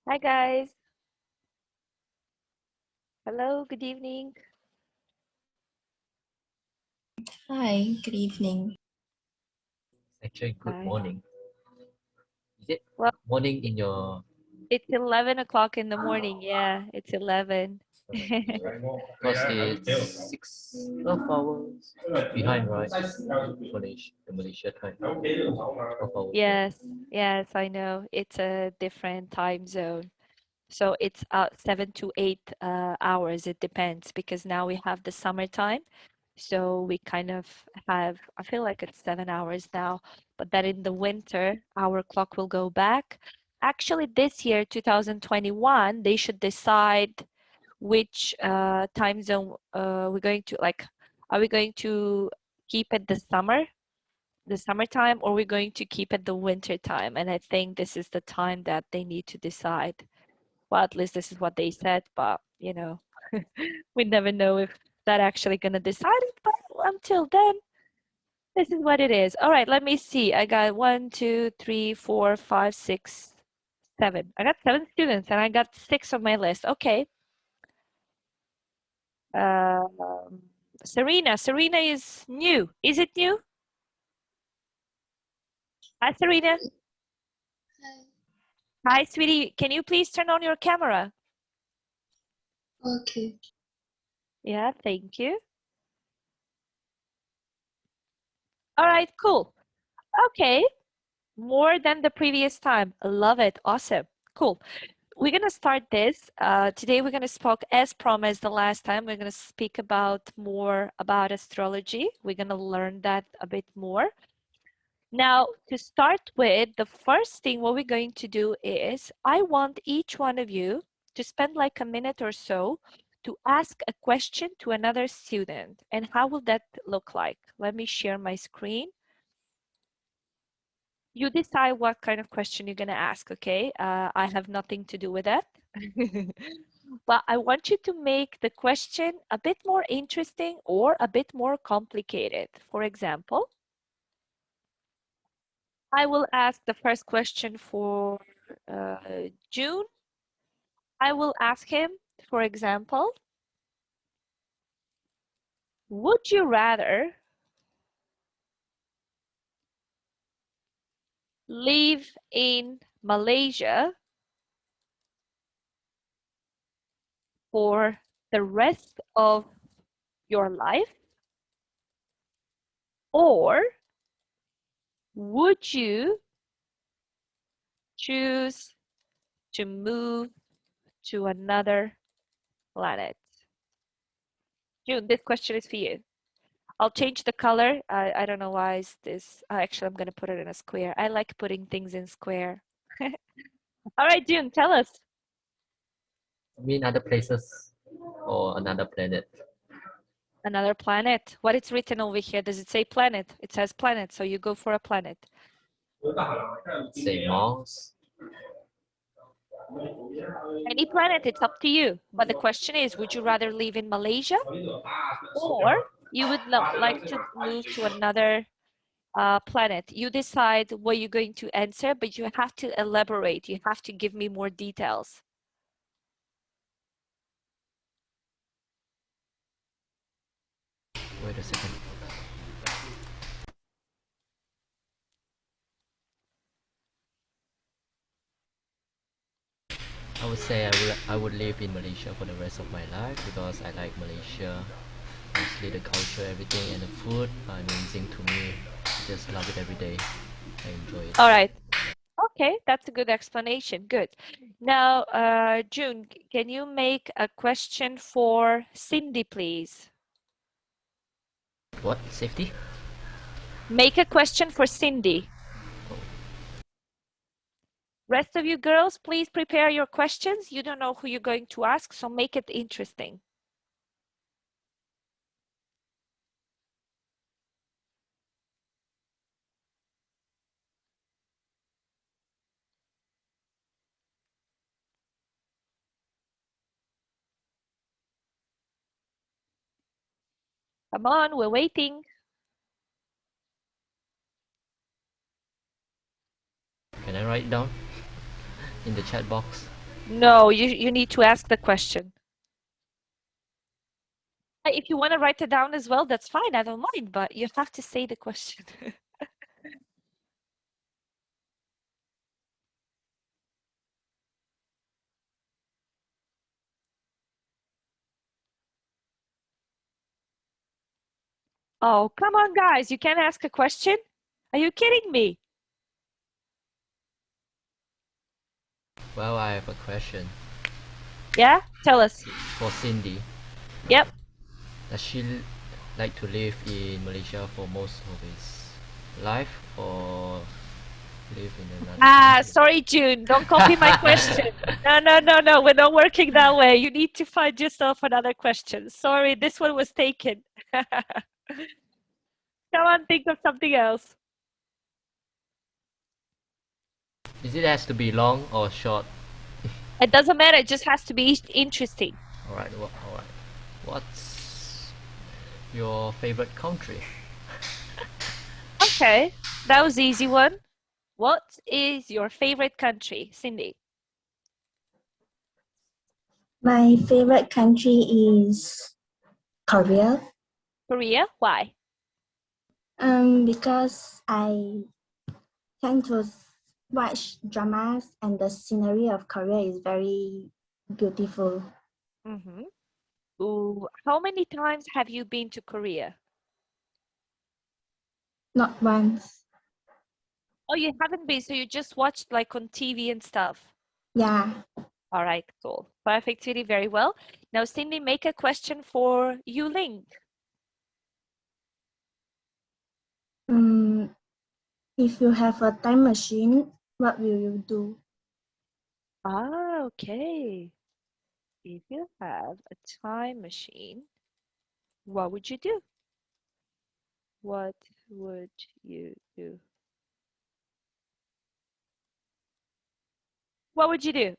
Hi guys. Hello, good evening. Hi, good evening. Actually, good Hi. morning. Is it Well, morning in your it's 11 o'clock in the morning. Yeah, it's 11. because it's 6 12 hours behind, right? The Malaysia time. 12 hours. Yes, yes, I know. It's a different time zone. So it's 7 to 8 hours. It depends because now we have the summertime. So we kind of have, I feel like it's 7 hours now, but then in the winter, our clock will go back. Actually, this year, 2021, they should decide which time zone we're going to like. Are we going to keep it the summertime, or we're going to keep it the winter time? And I think this is the time that they need to decide. Well, at least this is what they said, but we never know if that actually gonna decide it. But until then, this is what it is. All right, let me see. I got 1, 2, 3, 4, 5, 6, 7. I got 7 students and I got 6 on my list. Okay. Um, Serena. Serena is new. Is it new? Hi, Serena. Hi, sweetie. Can you please turn on your camera? Okay. Yeah, thank you. All right, cool. Okay. More than the previous time. Love it. Awesome. Cool. We're going to start this. Today we're going to speak, as promised the last time, we're going to speak about more about astrology. We're going to learn that a bit more. Now, to start with, the first thing what we're going to do is I want each one of you to spend like a minute or so to ask a question to another student. And how will that look like? Let me share my screen. You decide what kind of question you're going to ask, okay? I have nothing to do with that. But I want you to make the question a bit more interesting or a bit more complicated. For example, I will ask the first question for June. I will ask him, for example, would you rather live in Malaysia for the rest of your life, or would you choose to move to another planet? June, this question is for you. I'll change the color. I don't know why is this. Actually, I'm going to put it in a square. I like putting things in square. All right, June, tell us. I mean, other places or another planet. Another planet. What is written over here? Does it say planet? It says planet, so you go for a planet. Say Mars. Any planet, it's up to you. But the question is, would you rather live in Malaysia, or you would like to move to another planet? You decide what you're going to answer, but you have to elaborate. You have to give me more details. Wait a second. I would say I would live in Malaysia for the rest of my life because I like Malaysia. Mostly the culture, everything, and the food are amazing to me. I just love it every day. I enjoy it. All right. Okay, that's a good explanation. Good. Now, June, can you make a question for Cindy, please? What? Safety? Make a question for Cindy. Rest of you girls, please prepare your questions. You don't know who you're going to ask, so make it interesting. Come on, we're waiting. Can I write down in the chat box? No, you need to ask the question. If you want to write it down as well, that's fine. I don't mind, but you have to say the question. Oh, come on, guys. You can't ask a question? Are you kidding me? Well, I have a question Yeah? Tell us. for Cindy. Yep. Does she like to live in Malaysia for most of his life or live in another country? Sorry, June. Don't copy my question. No, no, no, no. We're not working that way. You need to find yourself another question. Sorry, this one was taken. Come on, think of something else. Is it has to be long or short? It doesn't matter. It just has to be interesting. Alright, alright. What's your favorite country? Okay, that was easy one. What is your favorite country, Cindy? My favorite country is Korea. Korea? Why? Because I tend to watch dramas and the scenery of Korea is very beautiful. Mm-hmm. Ooh, how many times have you been to Korea? Not once. Oh, you haven't been, so you just watched like on TV and stuff. Yeah. All right, cool. Perfect, Cindy, very well. Now, Cindy, make a question for you, Ling. If you have a time machine, what will you do? Ah, okay. If you have a time machine, what would you do? What would you do? What would you do?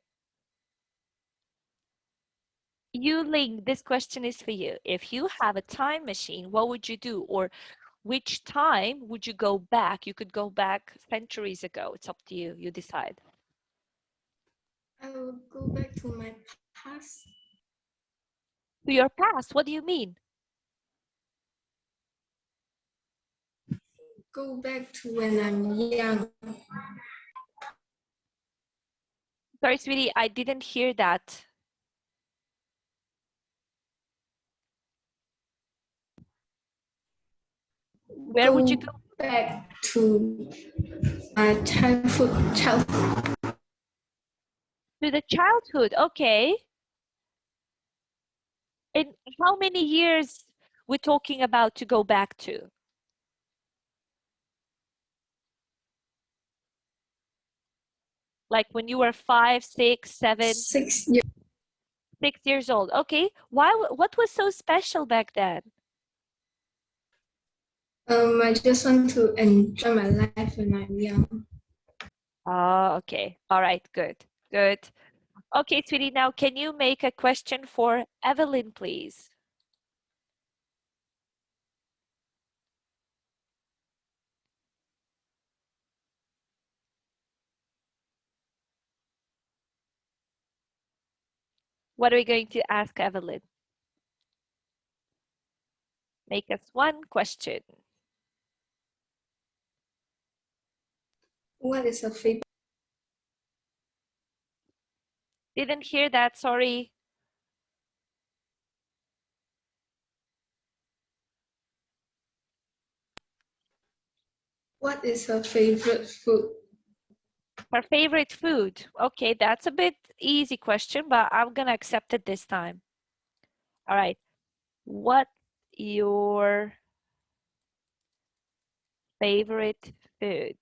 You, Ling, this question is for you. If you have a time machine, what would you do? Or which time would you go back? You could go back centuries ago. It's up to you. You decide. I will go back to my past. To your past, what do you mean? Go back to when I'm young. Sorry, sweetie, I didn't hear that. Where would you go? Back to my childhood. To the childhood. Okay. And how many years we're talking about to go back to? Like when you were 5, 6, 7, 6 years. 6 years old. Okay. Why? What was so special back then? I just want to enjoy my life when I'm young. Oh, okay. All right. Good. Good. Okay, sweetie. Now, can you make a question for Evelyn, please? What are we going to ask Evelyn? Make us one question. What is a favorite? Didn't hear that. Sorry. What is her favorite food? Her favorite food. Okay, that's a bit easy question, but I'm gonna accept it this time. All right. What your favorite food?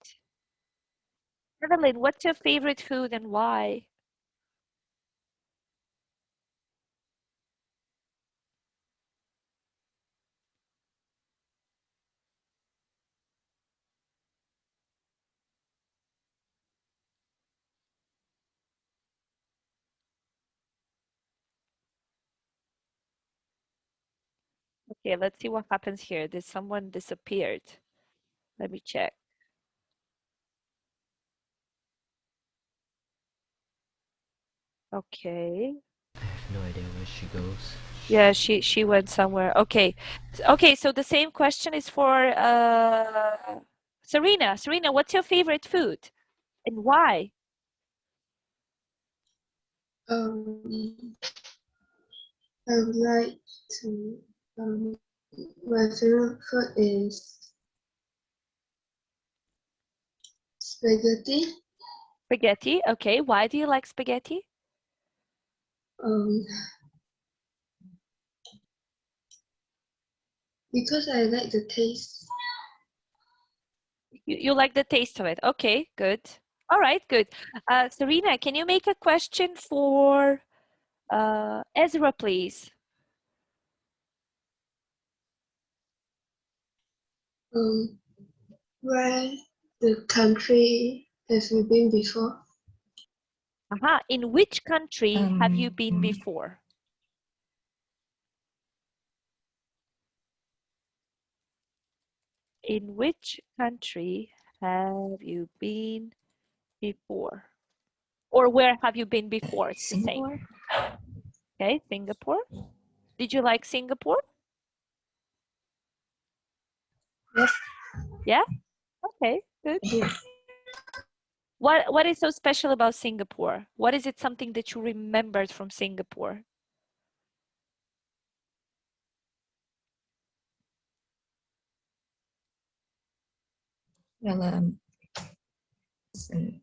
Evelyn, what's your favorite food and why? Okay, let's see what happens here. Did someone disappeared? Let me check. Okay. I have no idea where she goes. Yeah, she went somewhere. Okay. Okay, so the same question is for Serena. Serena, what's your favorite food and why? I would like to. My favorite food is spaghetti. Spaghetti. Okay, why do you like spaghetti? Um, because I like the taste. You like the taste of it. Okay, good. All right, good. Serena, can you make a question for Ezra, please? Where the country have you been before? Aha, in which country have you been before? In which country have you been before? Or where have you been before? It's the same. Singapore. Okay, Singapore. Did you like Singapore? Yes. Yeah? Okay, good. What is so special about Singapore? What is it something that you remembered from Singapore? Well, some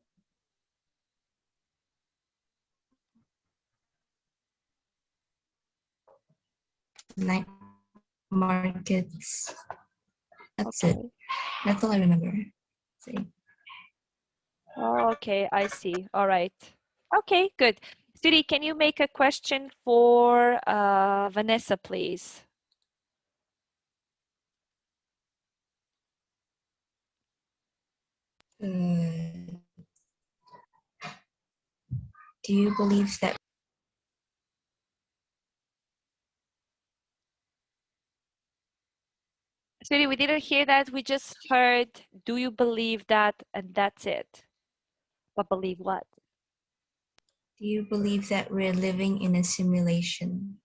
night markets. That's it. Okay. That's all I remember. See. Oh, okay, I see. All right. Okay, good. Siri, can you make a question for Vanessa, please? Do you believe that Siri, we didn't hear that. We just heard, do you believe that? And that's it. But believe what? we're living in a simulation?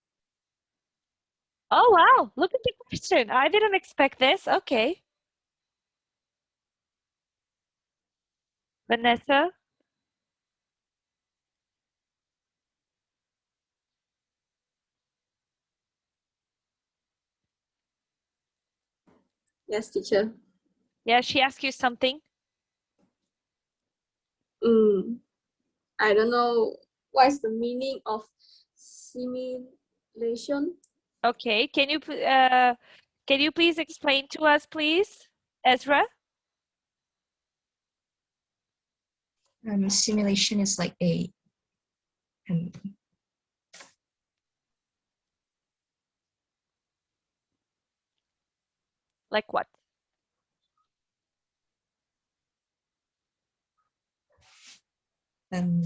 Oh, wow. Look at the question. I didn't expect this. Okay. Vanessa? Yes, teacher. Yeah, she asked you something. I don't know what is the meaning of simulation. Okay. Can you please explain to us, please, Ezra? Simulation is like a Like what? um,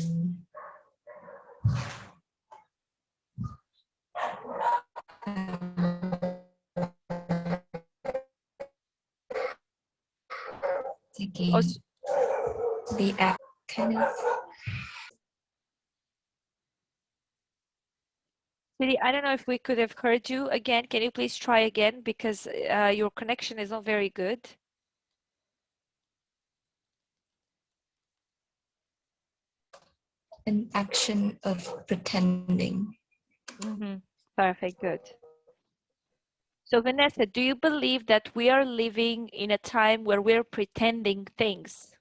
Oh, taking the act kind of. Siri, I don't know if we could have heard you again. Can you please try again? Because your connection is not very good. An action of pretending. Perfect, good. So Vanessa, do you believe that we are living in a time where we're pretending things?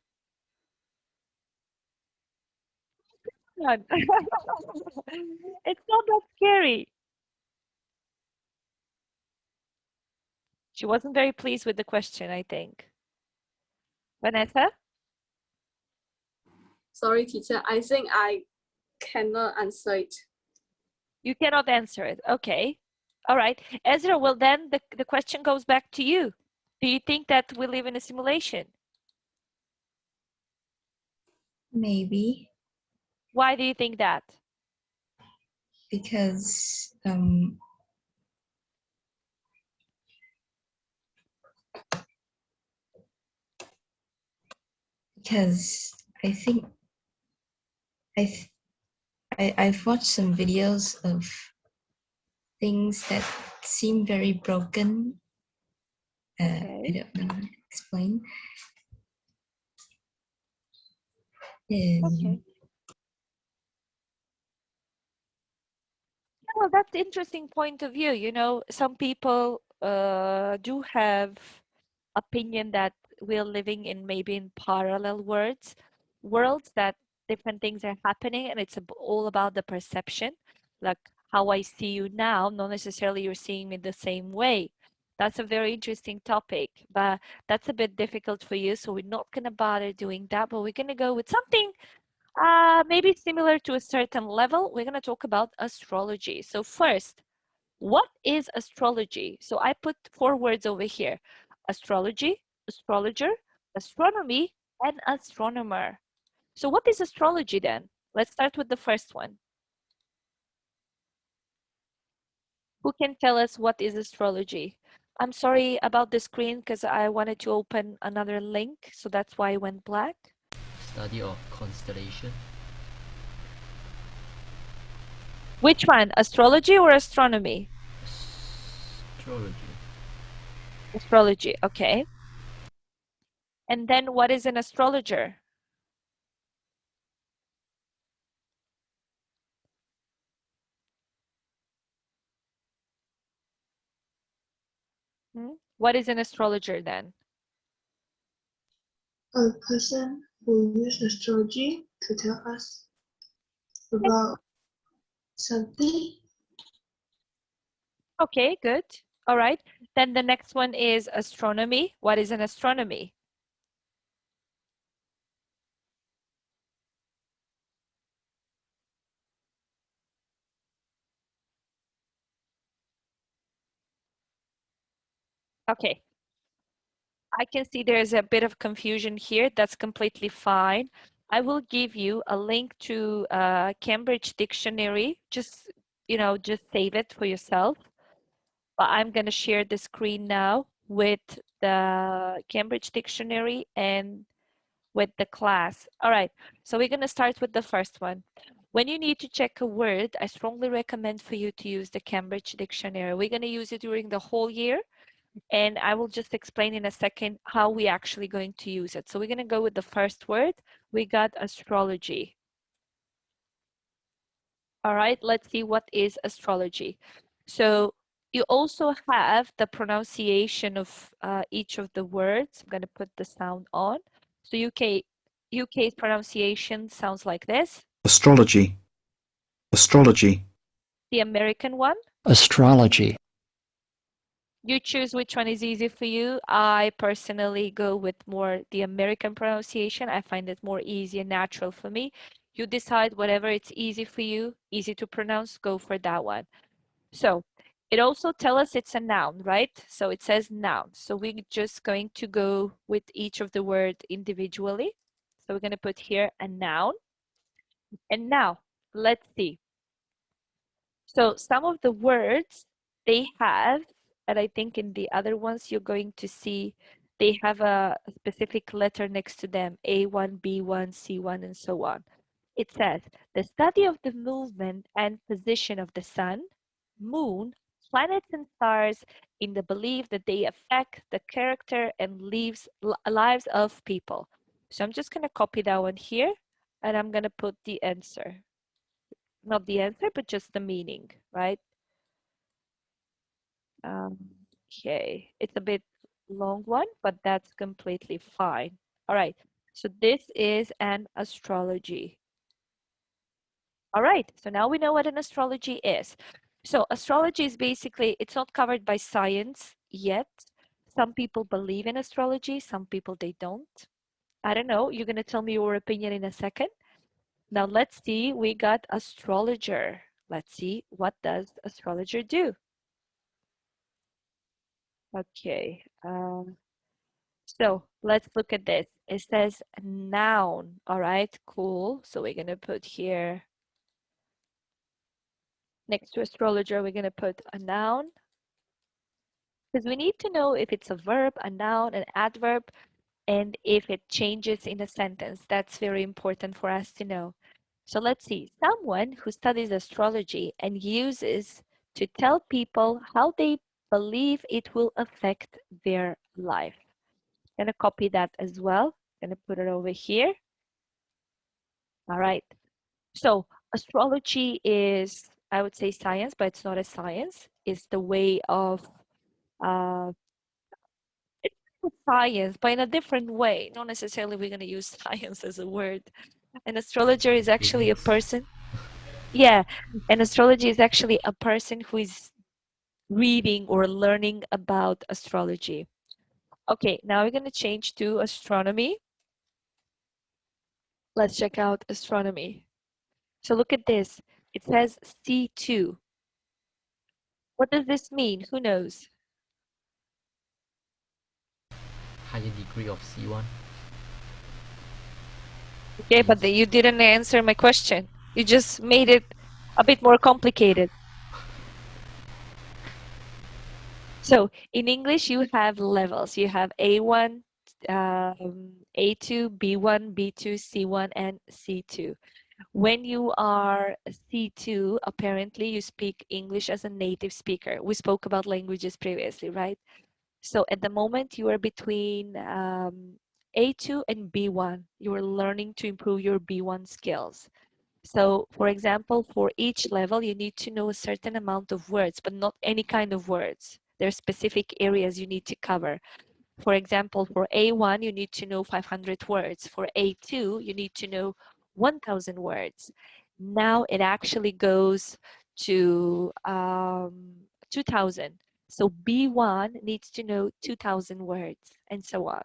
Come on. It's not that scary. She wasn't very pleased with the question, I think. Vanessa, Sorry, teacher. I think I cannot answer it. you cannot answer it. Okay. All right. Ezra, well then the question goes back to you. Do you think that we live in a simulation? Maybe Why do you think that? because because I think I I've watched some videos of things that seem very broken. Okay. I don't know how to explain. Um, Okay. Yeah, well, that's interesting point of view. You know, some people do have opinion that we're living in maybe in parallel worlds that different things are happening, and it's all about the perception, like how I see you now, not necessarily you're seeing me the same way. That's a very interesting topic, but that's a bit difficult for you, so we're not gonna bother doing that, but we're gonna go with something maybe similar to a certain level. We're gonna talk about astrology. So first, what is astrology? So I put four words over here: astrology, astrologer, astronomy, and astronomer. So what is astrology then? Let's start with the first one. Who can tell us what is astrology? I'm sorry about the screen because I wanted to open another link, so that's why it went black. Study of constellation. Which one? Astrology or astronomy? Astrology. Astrology, okay. And then what is an astrologer? What is an astrologer then? A person who uses astrology to tell us about something. Okay, good. All right. Then the next one is astronomy. What is an astronomy? Okay. I can see there's a bit of confusion here. That's completely fine. I will give you a link to Cambridge Dictionary. Just, just save it for yourself. But I'm going to share the screen now with the Cambridge Dictionary and with the class. All right, so we're going to start with the first one. When you need to check a word, I strongly recommend for you to use the Cambridge Dictionary. We're going to use it during the whole year, and I will just explain in a second how we actually going to use it. So we're going to go with the first word. We got astrology. All right, let's see what is astrology. So you also have the pronunciation of each of the words. I'm going to put the sound on. So UK's pronunciation sounds like this. Astrology. Astrology. The American one. Astrology. You choose which one is easy for you. I personally go with more the American pronunciation. I find it more easy and natural for me. You decide whatever it's easy for you, easy to pronounce, go for that one. So it also tells us it's a noun, right? So it says noun. So we're just going to go with each of the words individually. So we're going to put here a noun. And now let's see. So some of the words they have, and I think in the other ones you're going to see they have a specific letter next to them, A1, B1, C1, and so on. It says the study of the movement and position of the sun, moon, planets, and stars in the belief that they affect the character and lives of people. So I'm just going to copy that one here, and I'm going to put the answer. Not the answer, but just the meaning, right? Okay, it's a bit long one, but that's completely fine. All right, so this is an astrology. All right, so now we know what an astrology is. So astrology is basically, it's not covered by science yet. Some people believe in astrology, some people they don't. I don't know, you're gonna tell me your opinion in a second. Now let's see, we got astrologer. Let's see, what does astrologer do? Okay, so let's look at this. It says noun. All right, cool. So we're gonna put here next to astrologer, we're gonna put a noun because we need to know if it's a verb, a noun, an adverb, and if it changes in a sentence. That's very important for us to know. So let's see. Someone who studies astrology and uses to tell people how they believe it will affect their life. I'm gonna copy that as well. Gonna put it over here. All right. So astrology is, I would say, science, but it's not a science. It's the way of uh, it's science, but in a different way. Not necessarily we're gonna use science as a word. An astrologer is actually a Goodness. person. Yeah, an astrology is actually a person who is reading or learning about astrology. Okay, now we're gonna change to astronomy. Let's check out astronomy. So look at this. It says C2. What does this mean? Who knows? Higher degree of C1 Okay, but means you didn't answer my question. You just made it a bit more complicated. So in English, you have levels. You have A1, A2, B1, B2, C1, and C2. When you are C2, apparently you speak English as a native speaker. We spoke about languages previously, right? So at the moment you are between A2 and B1. You are learning to improve your B1 skills. So for example, for each level, you need to know a certain amount of words, but not any kind of words. There are specific areas you need to cover. For example, for A1, you need to know 500 words. For A2, you need to know 1,000 words. Now it actually goes to 2,000. So B1 needs to know 2,000 words and so on.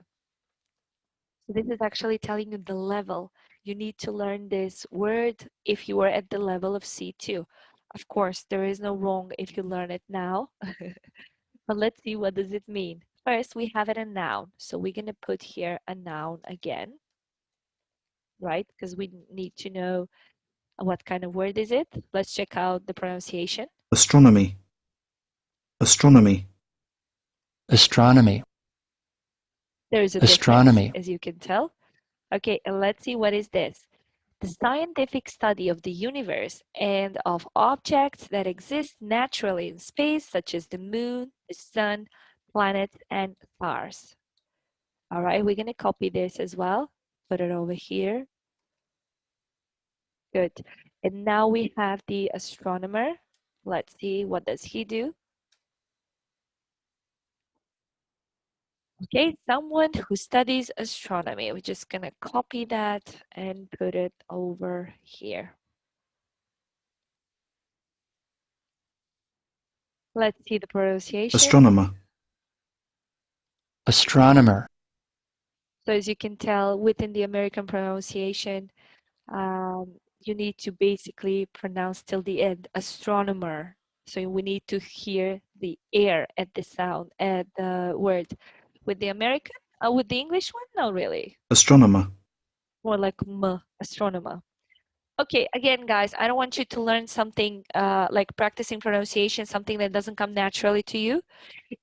So this is actually telling you the level. You need to learn this word if you are at the level of C2. Of course, there is no wrong if you learn it now. But let's see, what does it mean? First, we have it a noun. So we're going to put here a noun again, right? Because we need to know what kind of word is it. Let's check out the pronunciation. Astronomy. Astronomy. Astronomy. There is a difference, Astronomy. as you can tell. Okay, and let's see, what is this? The scientific study of the universe and of objects that exist naturally in space, such as the moon, the sun, planets, and stars. All right, we're going to copy this as well. Put it over here. Good. And now we have the astronomer. Let's see, what does he do? Okay, someone who studies astronomy. We're just going to copy that and put it over here. Let's see the pronunciation. Astronomer. Astronomer. So as you can tell, within the American pronunciation, you need to basically pronounce till the end, astronomer. So we need to hear the air at the sound, at the word. With the American, with the English one, not really. Astronomer. More like m, astronomer. Okay, again, guys, I don't want you to learn something like practicing pronunciation, something that doesn't come naturally to you.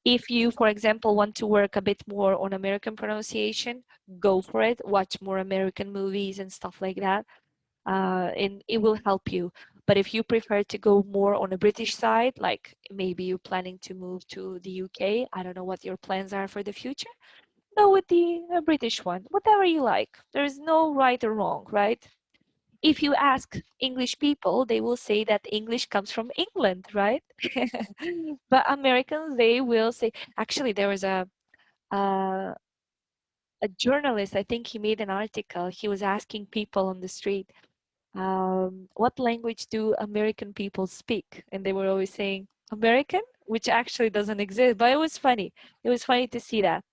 If you, for example, want to work a bit more on American pronunciation, go for it. Watch more American movies and stuff like that. And it will help you. But if you prefer to go more on a British side, like maybe you're planning to move to the UK, I don't know what your plans are for the future, go with the British one, whatever you like. There's no right or wrong, right? If you ask English people, they will say that English comes from England, right? But Americans, they will say, actually, there was uh, a journalist, I think he made an article. He was asking people on the street, what language do American people speak? And they were always saying American, which actually doesn't exist, but it was funny. It was funny to see that.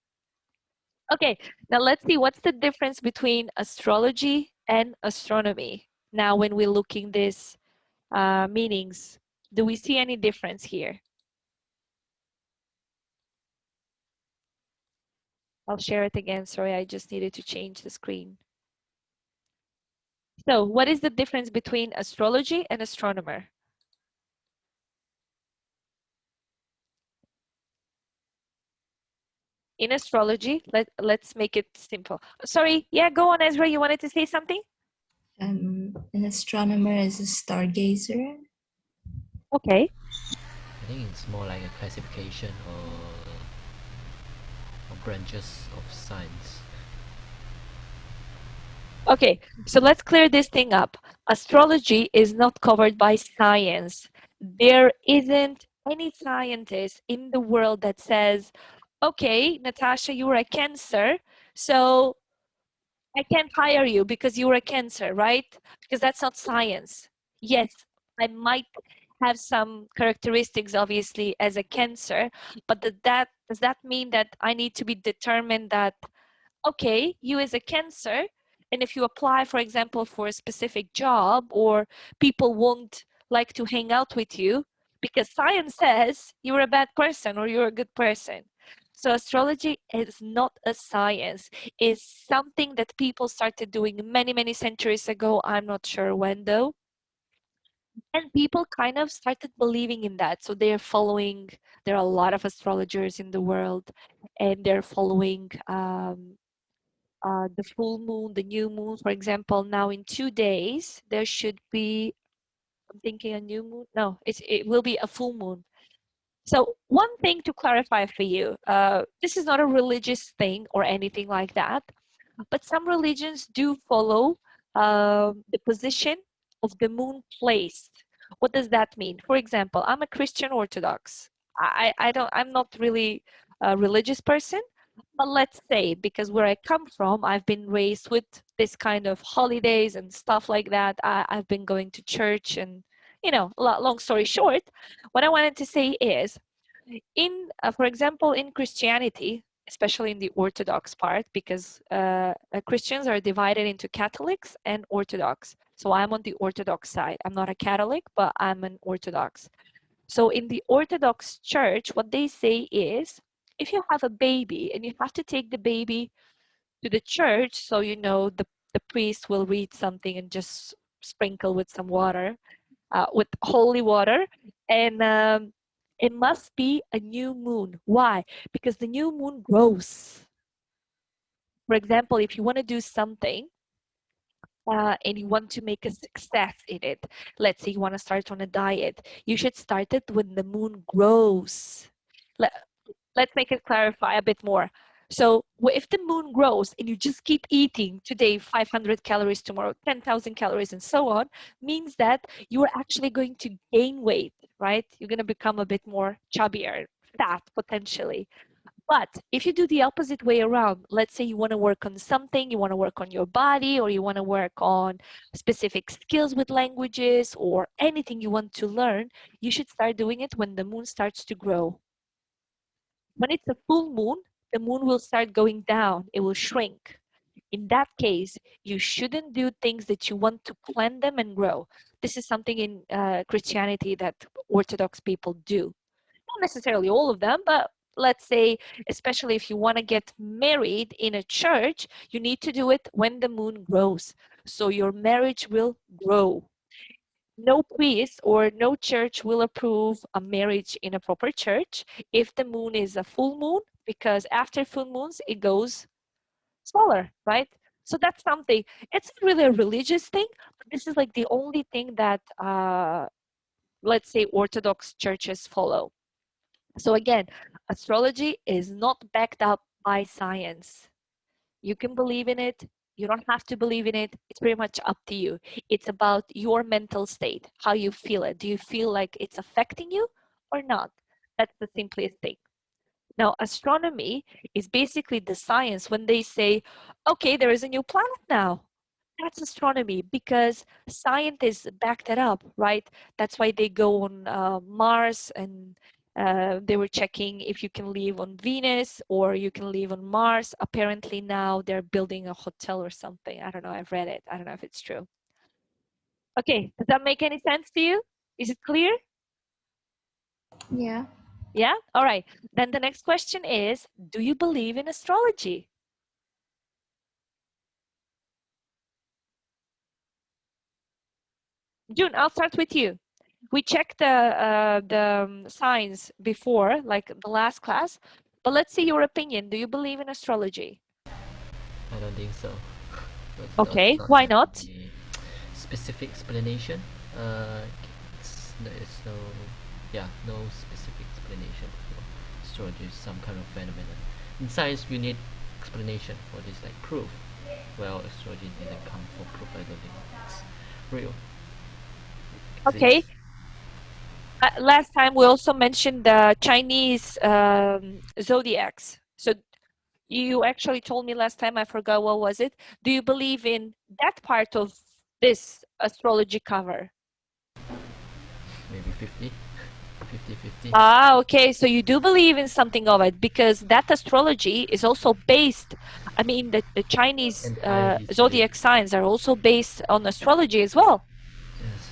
Okay, now let's see, what's the difference between astrology and astronomy? Now, when we're looking this meanings, do we see any difference here? I'll share it again. Sorry, I just needed to change the screen. So what is the difference between astrology and astronomer? In astrology, let's make it simple. Sorry, yeah, go on, Ezra. You wanted to say something? An astronomer is a stargazer. Okay. I think it's more like a classification or branches of science. Okay, so let's clear this thing up. Astrology is not covered by science. There isn't any scientist in the world that says, okay, Natasha, you're a Cancer, so I can't hire you because you're a Cancer, right? Because that's not science. Yes, I might have some characteristics, obviously, as a Cancer, but does that mean that I need to be determined that okay, you as a Cancer, and if you apply, for example, for a specific job, or people won't like to hang out with you because science says you're a bad person or you're a good person. So astrology is not a science. It's something that people started doing many, many centuries ago. I'm not sure when though. And people kind of started believing in that. So they're following, there are a lot of astrologers in the world, and they're following the full moon, the new moon. For example, now in 2 days, there should be, I'm thinking a new moon. No, it will be a full moon. So one thing to clarify for you, this is not a religious thing or anything like that, but some religions do follow the position of the moon placed. What does that mean? For example, I'm a Christian Orthodox. I'm not really a religious person, but let's say because where I come from, I've been raised with this kind of holidays and stuff like that. I've been going to church and, long story short, what I wanted to say is for example, in Christianity, especially in the Orthodox part, because Christians are divided into Catholics and Orthodox. So I'm on the Orthodox side. I'm not a Catholic, but I'm an Orthodox. So in the Orthodox Church, what they say is, if you have a baby and you have to take the baby to the church, so the priest will read something and just sprinkle with some water, with holy water, and it must be a new moon. Why? Because the new moon grows. For example, if you want to do something and you want to make a success in it, let's say you want to start on a diet, you should start it when the moon grows. Let's make it clarify a bit more. So if the moon grows and you just keep eating today 500 calories, tomorrow 10,000 calories, and so on, means that you are actually going to gain weight, right? You're going to become a bit more chubbier, fat potentially. But if you do the opposite way around, let's say you want to work on something, you want to work on your body, or you want to work on specific skills with languages or anything you want to learn, you should start doing it when the moon starts to grow. When it's a full moon, the moon will start going down, it will shrink. In that case, you shouldn't do things that you want to plant them and grow. This is something in Christianity that Orthodox people do. Not necessarily all of them, but let's say, especially if you want to get married in a church, you need to do it when the moon grows. So your marriage will grow. No priest or no church will approve a marriage in a proper church if the moon is a full moon, because after full moons, it goes smaller, right? So that's something. It's not really a religious thing, but this is like the only thing that, let's say, Orthodox churches follow. So again, astrology is not backed up by science. You can believe in it. You don't have to believe in it. It's pretty much up to you. It's about your mental state, how you feel it. Do you feel like it's affecting you or not? That's the simplest thing. Now, astronomy is basically the science when they say, okay, there is a new planet now. That's astronomy because scientists back that up, right? That's why they go on Mars and they were checking if you can live on Venus or you can live on Mars. Apparently now they're building a hotel or something. I don't know. I've read it. I don't know if it's true. Okay, does that make any sense to you? Is it clear? Yeah. Yeah? All right. Then the next question is, do you believe in astrology? June, I'll start with you. We checked the signs before, like the last class, but let's see your opinion. Do you believe in astrology? I don't think so. But Okay, not why that not? many. specific explanation. There's no specific explanation for astrology. Is some kind of phenomenon. In science, you need explanation for this, like proof. Well, astrology didn't come for proof. I don't think it's real. Okay. Exists. Last time we also mentioned the Chinese zodiacs. So you actually told me last time, I forgot what was it. Do you believe in that part of this astrology cover? Maybe 50. 50-50. Ah, okay. So you do believe in something of it because that astrology is also based, I mean, the Chinese Entirely zodiac signs are also based on astrology as well. Yes.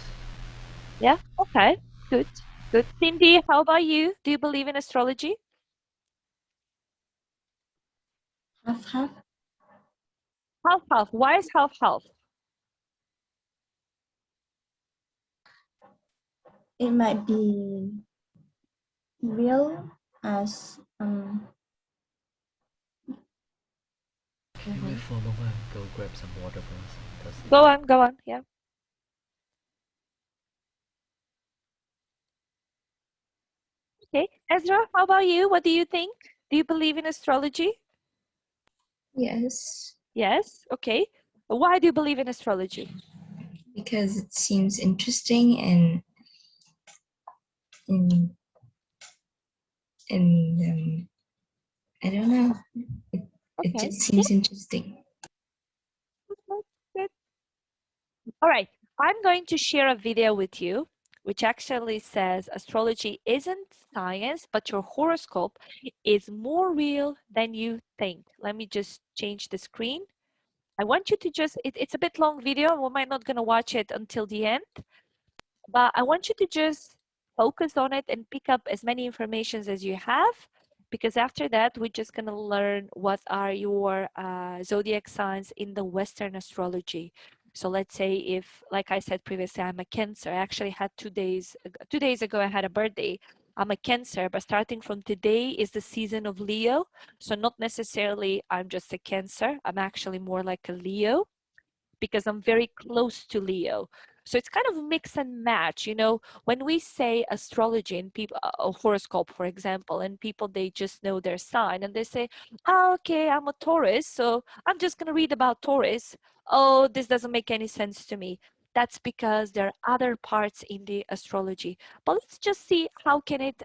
Yeah, okay. Good, good. Cindy, how about you? Do you believe in astrology? Half. Half, half. Why is half, half? It might be real as Can you wait for a moment? Go grab some water for us. I'm thirsty. Go on. Yeah. Okay. Ezra, how about you? What do you think? Do you believe in astrology? Yes, Yes. Okay. Why do you believe in astrology? because it seems interesting and I don't know. It Okay. just seems interesting. Good. All right. I'm going to share a video with you, which actually says astrology isn't science, but your horoscope is more real than you think. Let me just change the screen. I want you to just, it's a bit long video. We might not going to watch it until the end, but I want you to just focus on it and pick up as many informations as you have, because after that, we're just going to learn what are your zodiac signs in the Western astrology. So let's say if, like I said previously, I'm a Cancer. I actually had 2 days ago, I had a birthday. I'm a Cancer, but starting from today is the season of Leo. So not necessarily I'm just a Cancer. I'm actually more like a Leo because I'm very close to Leo. So it's kind of mix and match, you know, when we say astrology and people, horoscope, for example, and people, they just know their sign and they say, oh, okay, I'm a Taurus, so I'm just going to read about Taurus. Oh, this doesn't make any sense to me. That's because there are other parts in the astrology. But let's just see how can it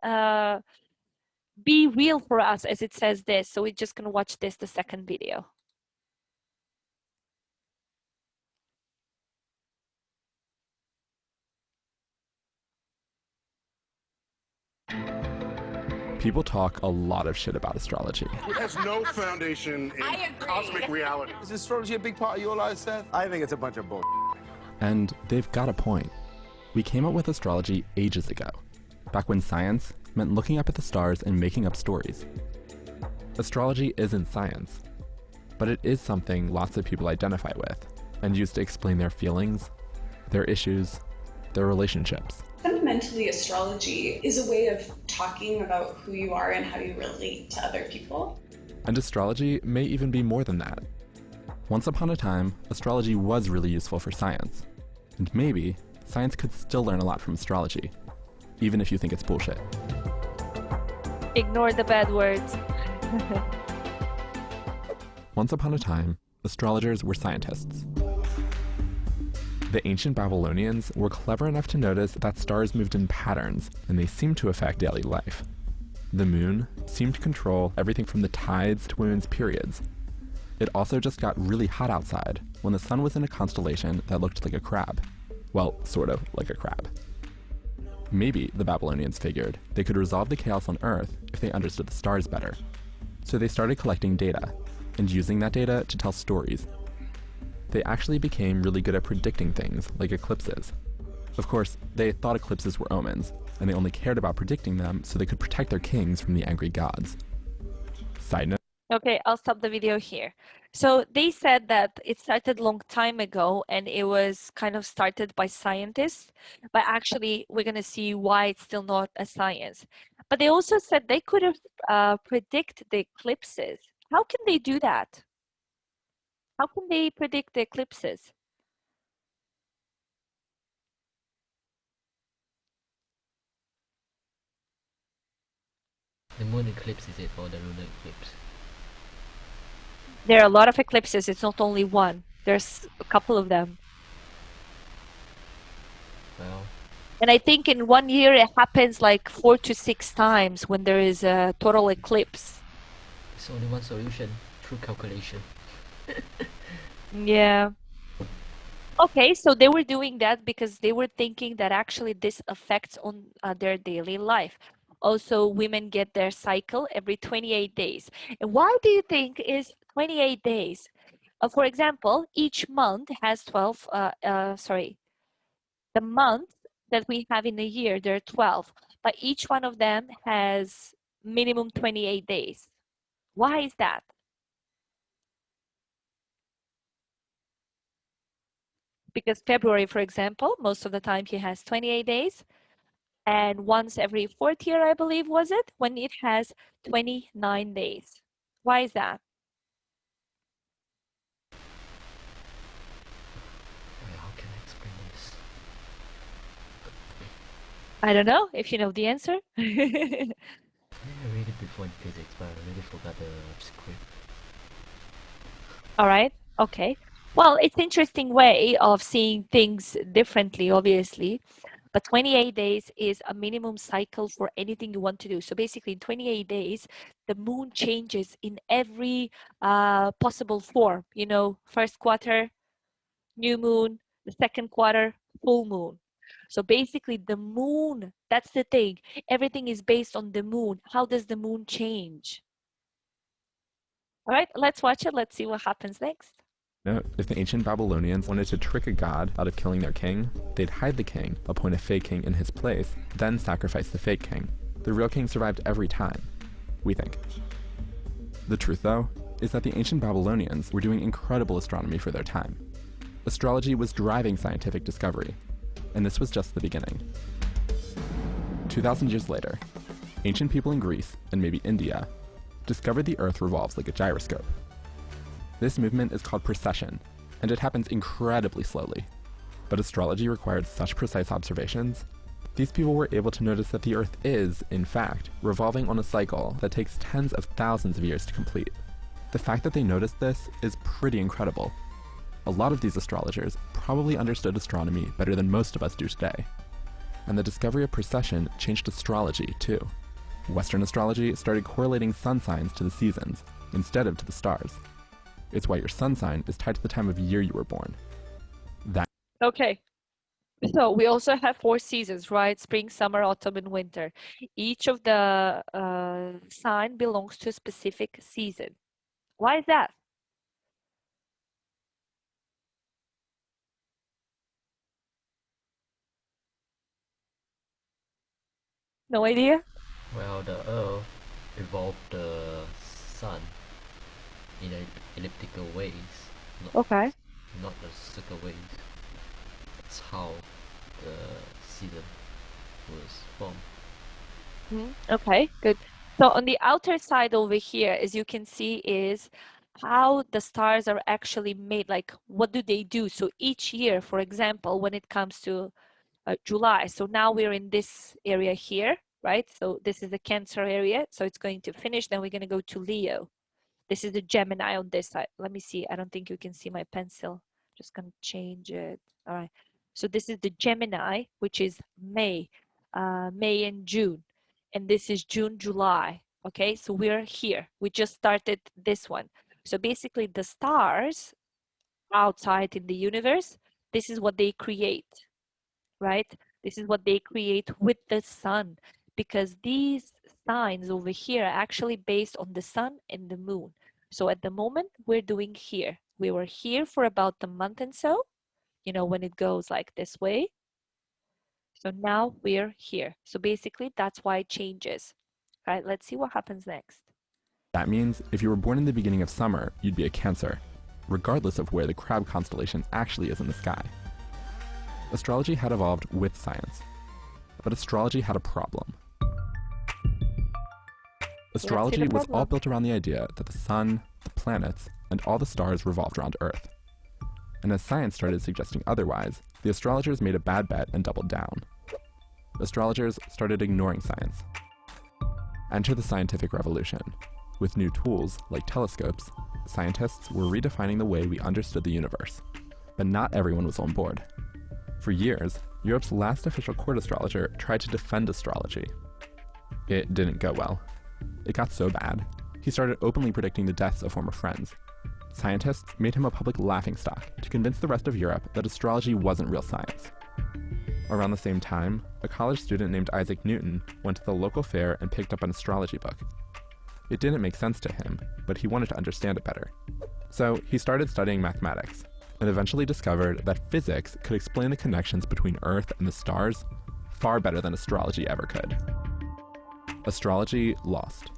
be real for us as it says this. So we're just going to watch this, the second video. People talk a lot of shit about astrology. It has no foundation in cosmic reality. Is astrology a big part of your life, Seth? I think it's a bunch of bull. And they've got a point. We came up with astrology ages ago, back when science meant looking up at the stars and making up stories. Astrology isn't science, but it is something lots of people identify with and use to explain their feelings, their issues, their relationships. Fundamentally, astrology is a way of talking about who you are and how you relate to other people. And astrology may even be more than that. Once upon a time, astrology was really useful for science. And maybe science could still learn a lot from astrology, even if you think it's bullshit. Ignore the bad words. Once upon a time, astrologers were scientists. The ancient Babylonians were clever enough to notice that stars moved in patterns, and they seemed to affect daily life. The moon seemed to control everything from the tides to women's periods. It also just got really hot outside when the sun was in a constellation that looked like a crab. Well, sort of like a crab. Maybe, the Babylonians figured, they could resolve the chaos on Earth if they understood the stars better. So they started collecting data, and using that data to tell stories. They actually became really good at predicting things, like eclipses. Of course, they thought eclipses were omens, and they only cared about predicting them so they could protect their kings from the angry gods. Side note. Okay, I'll stop the video here. So they said that it started a long time ago and it was kind of started by scientists, but actually we're going to see why it's still not a science. But they also said they could predict the eclipses. How can they do that? How can they predict the eclipses? The moon eclipse is it, or the lunar eclipse? There are a lot of eclipses. It's not only one. There's a couple of them. Well, And I think in 1 year it happens like 4 to 6 times when there is a total eclipse. there's only one solution, through calculation. Yeah. Okay, so they were doing that because they were thinking that actually this affects on their daily life. Also, women get their cycle every 28 days. And why do you think is 28 days? For example, each month has 12, the months that we have in a year, there are 12, but each one of them has minimum 28 days. Why is that? Because February, for example, most of the time he has 28 days. And once every fourth year, I believe, was it, when it has 29 days. Why is that? Wait, how can I explain this? I don't know if you know the answer. I read it before in physics, but I really forgot the script. All right. Okay. Well, it's an interesting way of seeing things differently, obviously. But 28 days is a minimum cycle for anything you want to do. So basically, in 28 days, the moon changes in every possible form. You know, first quarter, new moon, the second quarter, full moon. So basically, the moon, that's the thing. Everything is based on the moon. How does the moon change? All right, let's watch it. Let's see what happens next. If the ancient Babylonians wanted to trick a god out of killing their king, they'd hide the king, appoint a fake king in his place, then sacrifice the fake king. The real king survived every time, we think. The truth, though, is that the ancient Babylonians were doing incredible astronomy for their time. Astrology was driving scientific discovery, and this was just the beginning. 2,000 years later, ancient people in Greece, and maybe India, discovered the Earth revolves like a gyroscope. This movement is called precession, and it happens incredibly slowly. But astrology required such precise observations, these people were able to notice that the Earth is, in fact, revolving on a cycle that takes tens of thousands of years to complete. The fact that they noticed this is pretty incredible. A lot of these astrologers probably understood astronomy better than most of us do today. And the discovery of precession changed astrology, too. Western astrology started correlating sun signs to the seasons, instead of to the stars. It's why your sun sign is tied to the time of year you were born. Okay. So we also have 4 seasons, right? Spring, summer, autumn, and winter. Each of the sign belongs to a specific season. Why is that? No idea? Well, the Earth evolved the sun in elliptical ways, Okay. not the circle ways. That's how the season was formed. Okay, good. So on the outer side over here, as you can see, is how the stars are actually made. Like, what do they do? So each year, for example, when it comes to July, so now we're in this area here, right? So this is the Cancer area. So it's going to finish. Then we're going to go to Leo. This is the Gemini on this side. Let me see. I don't think you can see my pencil. Just going to change it. All right. So this is the Gemini, which is May and June. And this is June, July. Okay, so we're here. We just started this one. So basically the stars outside in the universe, this is what they create, right? This is what they create with the sun, because these signs over here are actually based on the sun and the moon. So at the moment we're doing here. We were here for about a month and so, you know, when it goes like this way. So now we're here. So basically that's why it changes. All right, let's see what happens next. That means if you were born in the beginning of summer, you'd be a Cancer, regardless of where the crab constellation actually is in the sky. Astrology had evolved with science, but astrology had a problem. Astrology was all built around the idea that the sun, the planets, and all the stars revolved around Earth. And as science started suggesting otherwise, the astrologers made a bad bet and doubled down. Astrologers started ignoring science. Enter the scientific revolution. With new tools, like telescopes, scientists were redefining the way we understood the universe. But not everyone was on board. For years, Europe's last official court astrologer tried to defend astrology. It didn't go well. It got so bad, he started openly predicting the deaths of former friends. Scientists made him a public laughingstock to convince the rest of Europe that astrology wasn't real science. Around the same time, a college student named Isaac Newton went to the local fair and picked up an astrology book. It didn't make sense to him, but he wanted to understand it better. So he started studying mathematics, and eventually discovered that physics could explain the connections between Earth and the stars far better than astrology ever could. Astrology lost.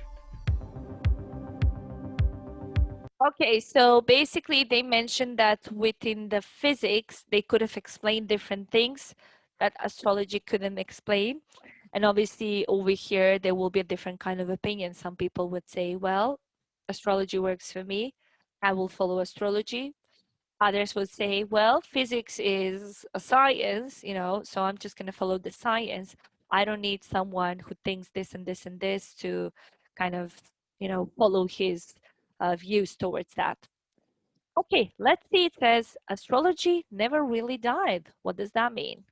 Okay, so basically they mentioned that within the physics, they could have explained different things that astrology couldn't explain. And obviously over here, there will be a different kind of opinion. Some people would say, well, astrology works for me. I will follow astrology. Others would say, well, physics is a science, so I'm just going to follow the science. I don't need someone who thinks this and this and this to kind of, follow his views towards that. Okay, let's see. It says astrology never really died. What does that mean?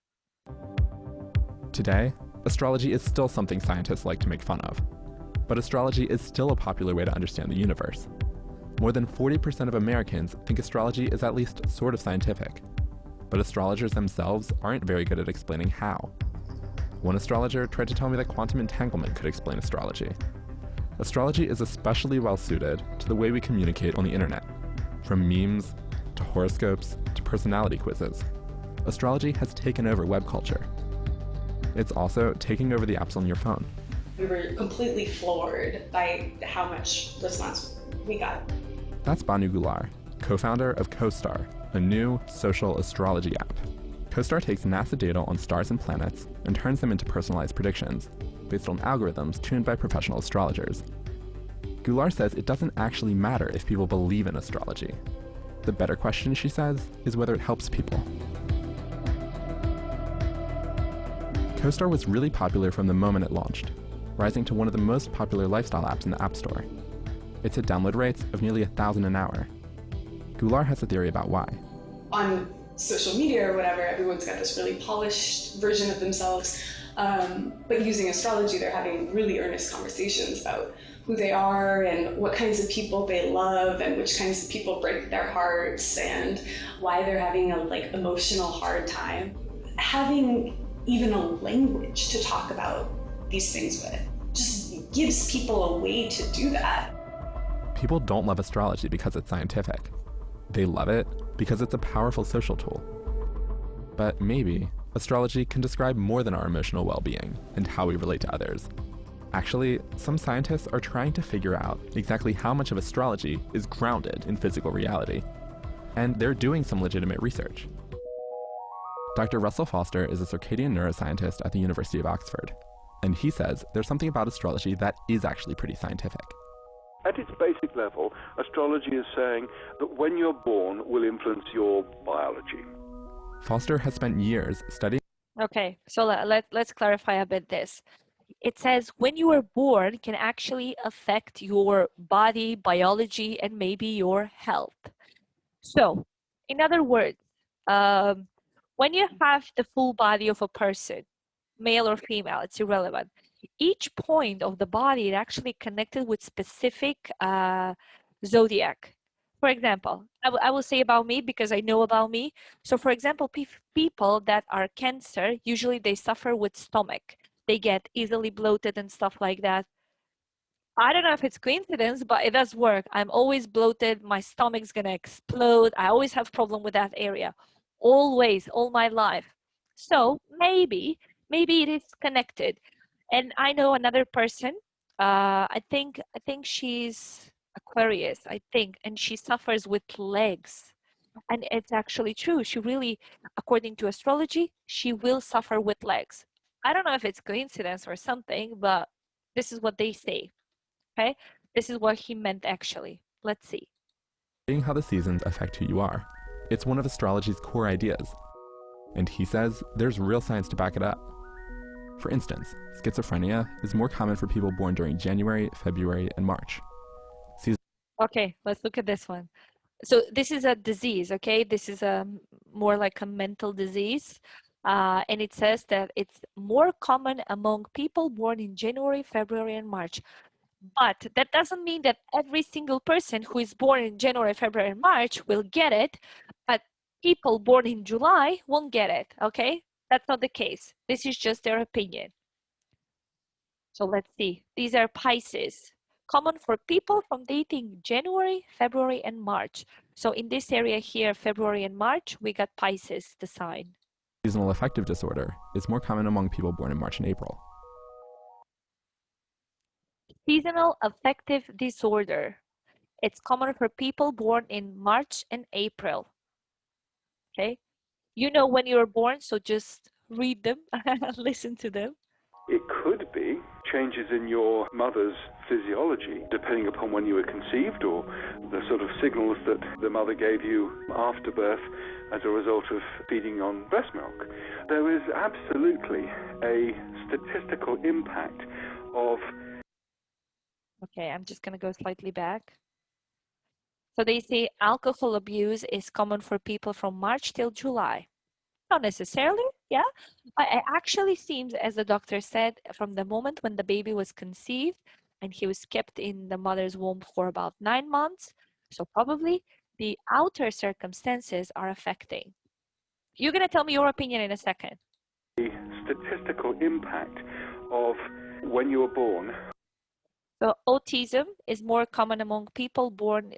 Today, astrology is still something scientists like to make fun of. But astrology is still a popular way to understand the universe. More than 40% of Americans think astrology is at least sort of scientific. But astrologers themselves aren't very good at explaining how. One astrologer tried to tell me that quantum entanglement could explain astrology. Astrology is especially well suited to the way we communicate on the internet. From memes, to horoscopes, to personality quizzes. Astrology has taken over web culture. It's also taking over the apps on your phone. We were completely floored by how much response we got. That's Banu Gular, co-founder of CoStar, a new social astrology app. CoStar takes NASA data on stars and planets and turns them into personalized predictions, based on algorithms tuned by professional astrologers. Gular says it doesn't actually matter if people believe in astrology. The better question, she says, is whether it helps people. CoStar was really popular from the moment it launched, rising to one of the most popular lifestyle apps in the App Store. It's hit download rates of nearly 1,000 an hour. Gular has a theory about why. On social media or whatever, everyone's got this really polished version of themselves, but using astrology, they're having really earnest conversations about who they are and what kinds of people they love and which kinds of people break their hearts and why they're having a emotional hard time. Having even a language to talk about these things with just gives people a way to do that. People don't love astrology because it's scientific. They love it because it's a powerful social tool. But maybe astrology can describe more than our emotional well-being and how we relate to others. Actually, some scientists are trying to figure out exactly how much of astrology is grounded in physical reality. And they're doing some legitimate research. Dr. Russell Foster is a circadian neuroscientist at the University of Oxford. And he says there's something about astrology that is actually pretty scientific. At its basic level, astrology is saying that when you're born will influence your biology. Foster has spent years studying. Okay, so let's clarify a bit this. It says when you were born can actually affect your body, biology, and maybe your health. So, in other words, when you have the full body of a person, male or female, it's irrelevant. Each point of the body is actually connected with specific zodiac. For example, I will say about me because I know about me. So for example, people that are Cancer, usually they suffer with stomach. They get easily bloated and stuff like that. I don't know if it's coincidence, but it does work. I'm always bloated. My stomach's gonna explode. I always have problem with that area. Always, all my life. So maybe it is connected. And I know another person, I think she's Aquarius, I think, and she suffers with legs. And it's actually true. She really, according to astrology, she will suffer with legs. I don't know if it's coincidence or something, but this is what they say. Okay? This is what he meant actually. Let's see. Seeing how the seasons affect who you are. It's one of astrology's core ideas. And he says there's real science to back it up. For instance, schizophrenia is more common for people born during January, February, and March. Okay, let's look at this one. So this is a disease, okay? This is more like a mental disease. And it says that it's more common among people born in January, February, and March. But that doesn't mean that every single person who is born in January, February, and March will get it. But people born in July won't get it, okay? That's not the case. This is just their opinion. So let's see. These are Pisces, common for people from dating January, February, and March. So in this area here, February and March, we got Pisces, the sign. Seasonal affective disorder is more common among people born in March and April. Seasonal affective disorder. It's common for people born in March and April. Okay? You know when you were born, so just read them, listen to them. It could be changes in your mother's physiology, depending upon when you were conceived, or the sort of signals that the mother gave you after birth as a result of feeding on breast milk. There is absolutely a statistical impact of... Okay, I'm just going to go slightly back. So they say alcohol abuse is common for people from March till July. Not necessarily, yeah. It actually seems, as the doctor said, from the moment when the baby was conceived and he was kept in the mother's womb for about 9 months. So probably the outer circumstances are affecting. You're going to tell me your opinion in a second. The statistical impact of when you were born. So autism is more common among people born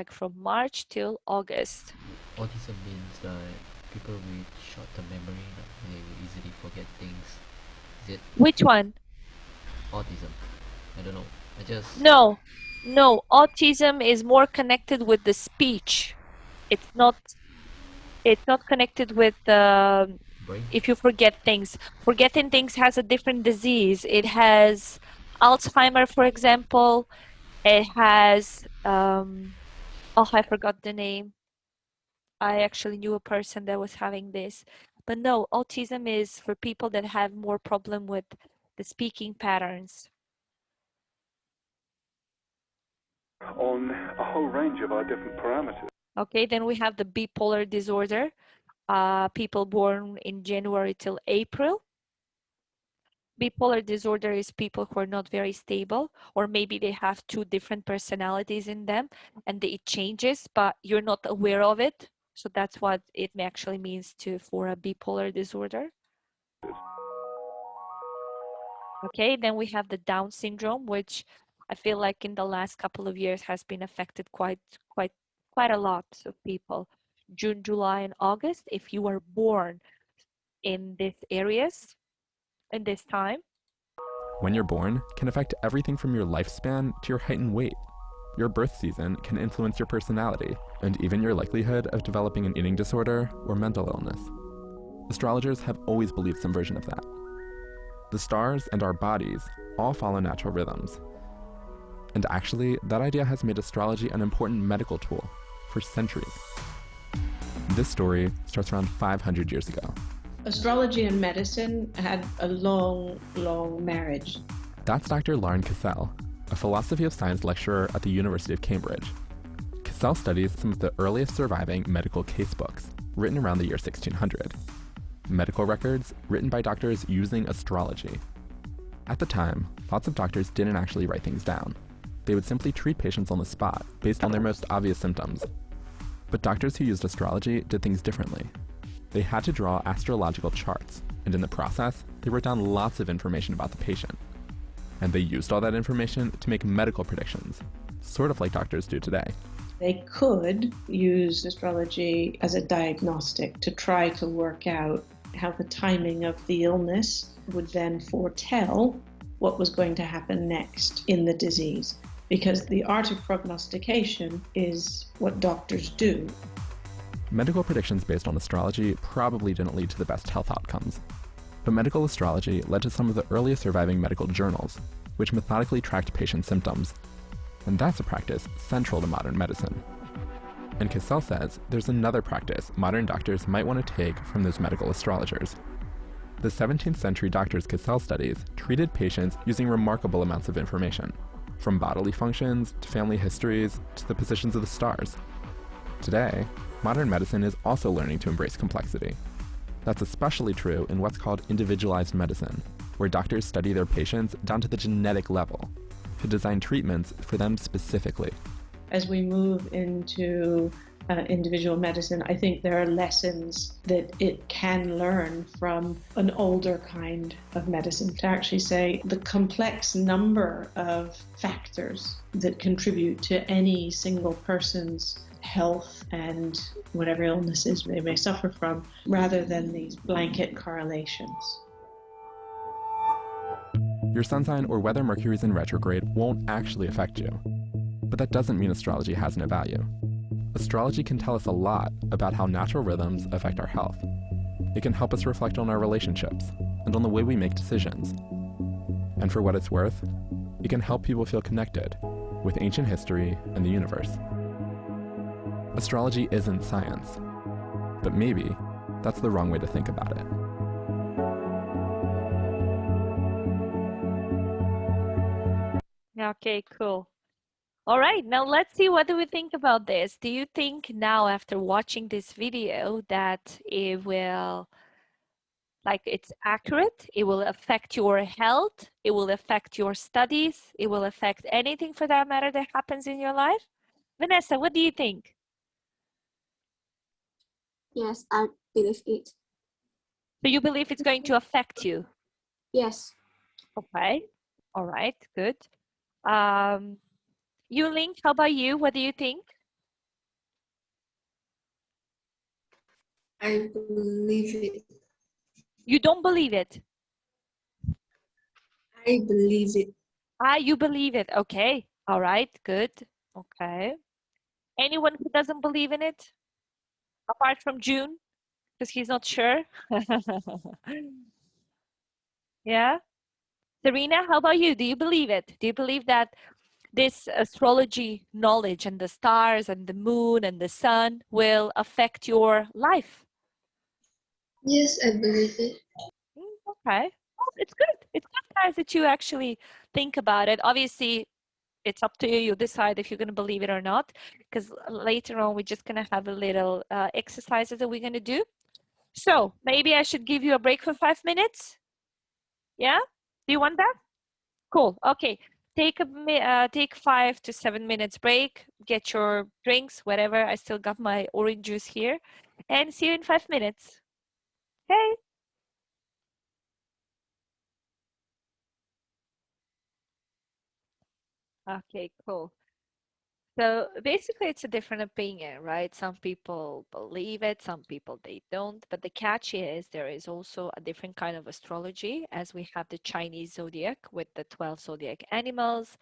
from March till August. Autism means people with short-term memory, they easily forget things. Is it? Which one? Autism. I don't know. No, autism is more connected with the speech. It's not connected with if you forget things. Forgetting things has a different disease. It has Alzheimer, for example. It has I forgot the name. I actually knew a person that was having this. But no, autism is for people that have more problem with the speaking patterns. On a whole range of our different parameters. Okay, then we have the bipolar disorder. People born in January till April. Bipolar disorder is people who are not very stable, or maybe they have 2 different personalities in them and it changes, but you're not aware of it. So that's what it actually means for a bipolar disorder. Okay, then we have the Down syndrome, which I feel like in the last couple of years has been affected quite a lot of people. June, July, and August, if you were born in these areas, in this time. When you're born can affect everything from your lifespan to your height and weight. Your birth season can influence your personality and even your likelihood of developing an eating disorder or mental illness. Astrologers have always believed some version of that. The stars and our bodies all follow natural rhythms. And actually, that idea has made astrology an important medical tool for centuries. This story starts around 500 years ago. Astrology and medicine had a long, long marriage. That's Dr. Lauren Cassell, a philosophy of science lecturer at the University of Cambridge. Cassell studies some of the earliest surviving medical casebooks, written around the year 1600. Medical records written by doctors using astrology. At the time, lots of doctors didn't actually write things down. They would simply treat patients on the spot based on their most obvious symptoms. But doctors who used astrology did things differently. They had to draw astrological charts, and in the process, they wrote down lots of information about the patient. And they used all that information to make medical predictions, sort of like doctors do today. They could use astrology as a diagnostic to try to work out how the timing of the illness would then foretell what was going to happen next in the disease, because the art of prognostication is what doctors do. Medical predictions based on astrology probably didn't lead to the best health outcomes. But medical astrology led to some of the earliest surviving medical journals, which methodically tracked patient symptoms. And that's a practice central to modern medicine. And Cassell says there's another practice modern doctors might want to take from those medical astrologers. The 17th century doctors' Cassell studies treated patients using remarkable amounts of information, from bodily functions to family histories to the positions of the stars. Today, modern medicine is also learning to embrace complexity. That's especially true in what's called individualized medicine, where doctors study their patients down to the genetic level to design treatments for them specifically. As we move into individual medicine, I think there are lessons that it can learn from an older kind of medicine to actually say the complex number of factors that contribute to any single person's health and whatever illnesses they may suffer from, rather than these blanket correlations. Your sun sign or whether Mercury's in retrograde won't actually affect you, but that doesn't mean astrology has no value. Astrology can tell us a lot about how natural rhythms affect our health. It can help us reflect on our relationships and on the way we make decisions. And for what it's worth, it can help people feel connected with ancient history and the universe. Astrology isn't science, but maybe that's the wrong way to think about it. Okay, cool. All right, now let's see what do we think about this. Do you think now after watching this video that it will, like it's accurate, it will affect your health, it will affect your studies, it will affect anything for that matter that happens in your life? Vanessa, what do you think? Yes, I believe it. So you believe it's going to affect you? Yes. Okay, all right, good. Yuling, how about you? What do you think? I believe it. You don't believe it? I believe it. Ah, you believe it. Okay. All right. Good. Okay. Anyone who doesn't believe in it? Apart from June? Because he's not sure. Yeah. Serena, how about you? Do you believe it? Do you believe that this astrology knowledge and the stars and the moon and the sun will affect your life? Yes, I believe it. Okay. Well, it's good. It's good, guys, that you actually think about it. Obviously, it's up to you. You decide if you're going to believe it or not, because later on, we're just going to have a little exercises that we're going to do. So maybe I should give you a break for 5 minutes. Yeah? Do you want that? Cool. Okay. Take 5 to 7 minutes break. Get your drinks, whatever. I still got my orange juice here. And see you in 5 minutes. Okay? Okay, cool. So basically, it's a different opinion, right? Some people believe it, some people they don't. But the catch is there is also a different kind of astrology, as we have the Chinese Zodiac with the 12 zodiac animals.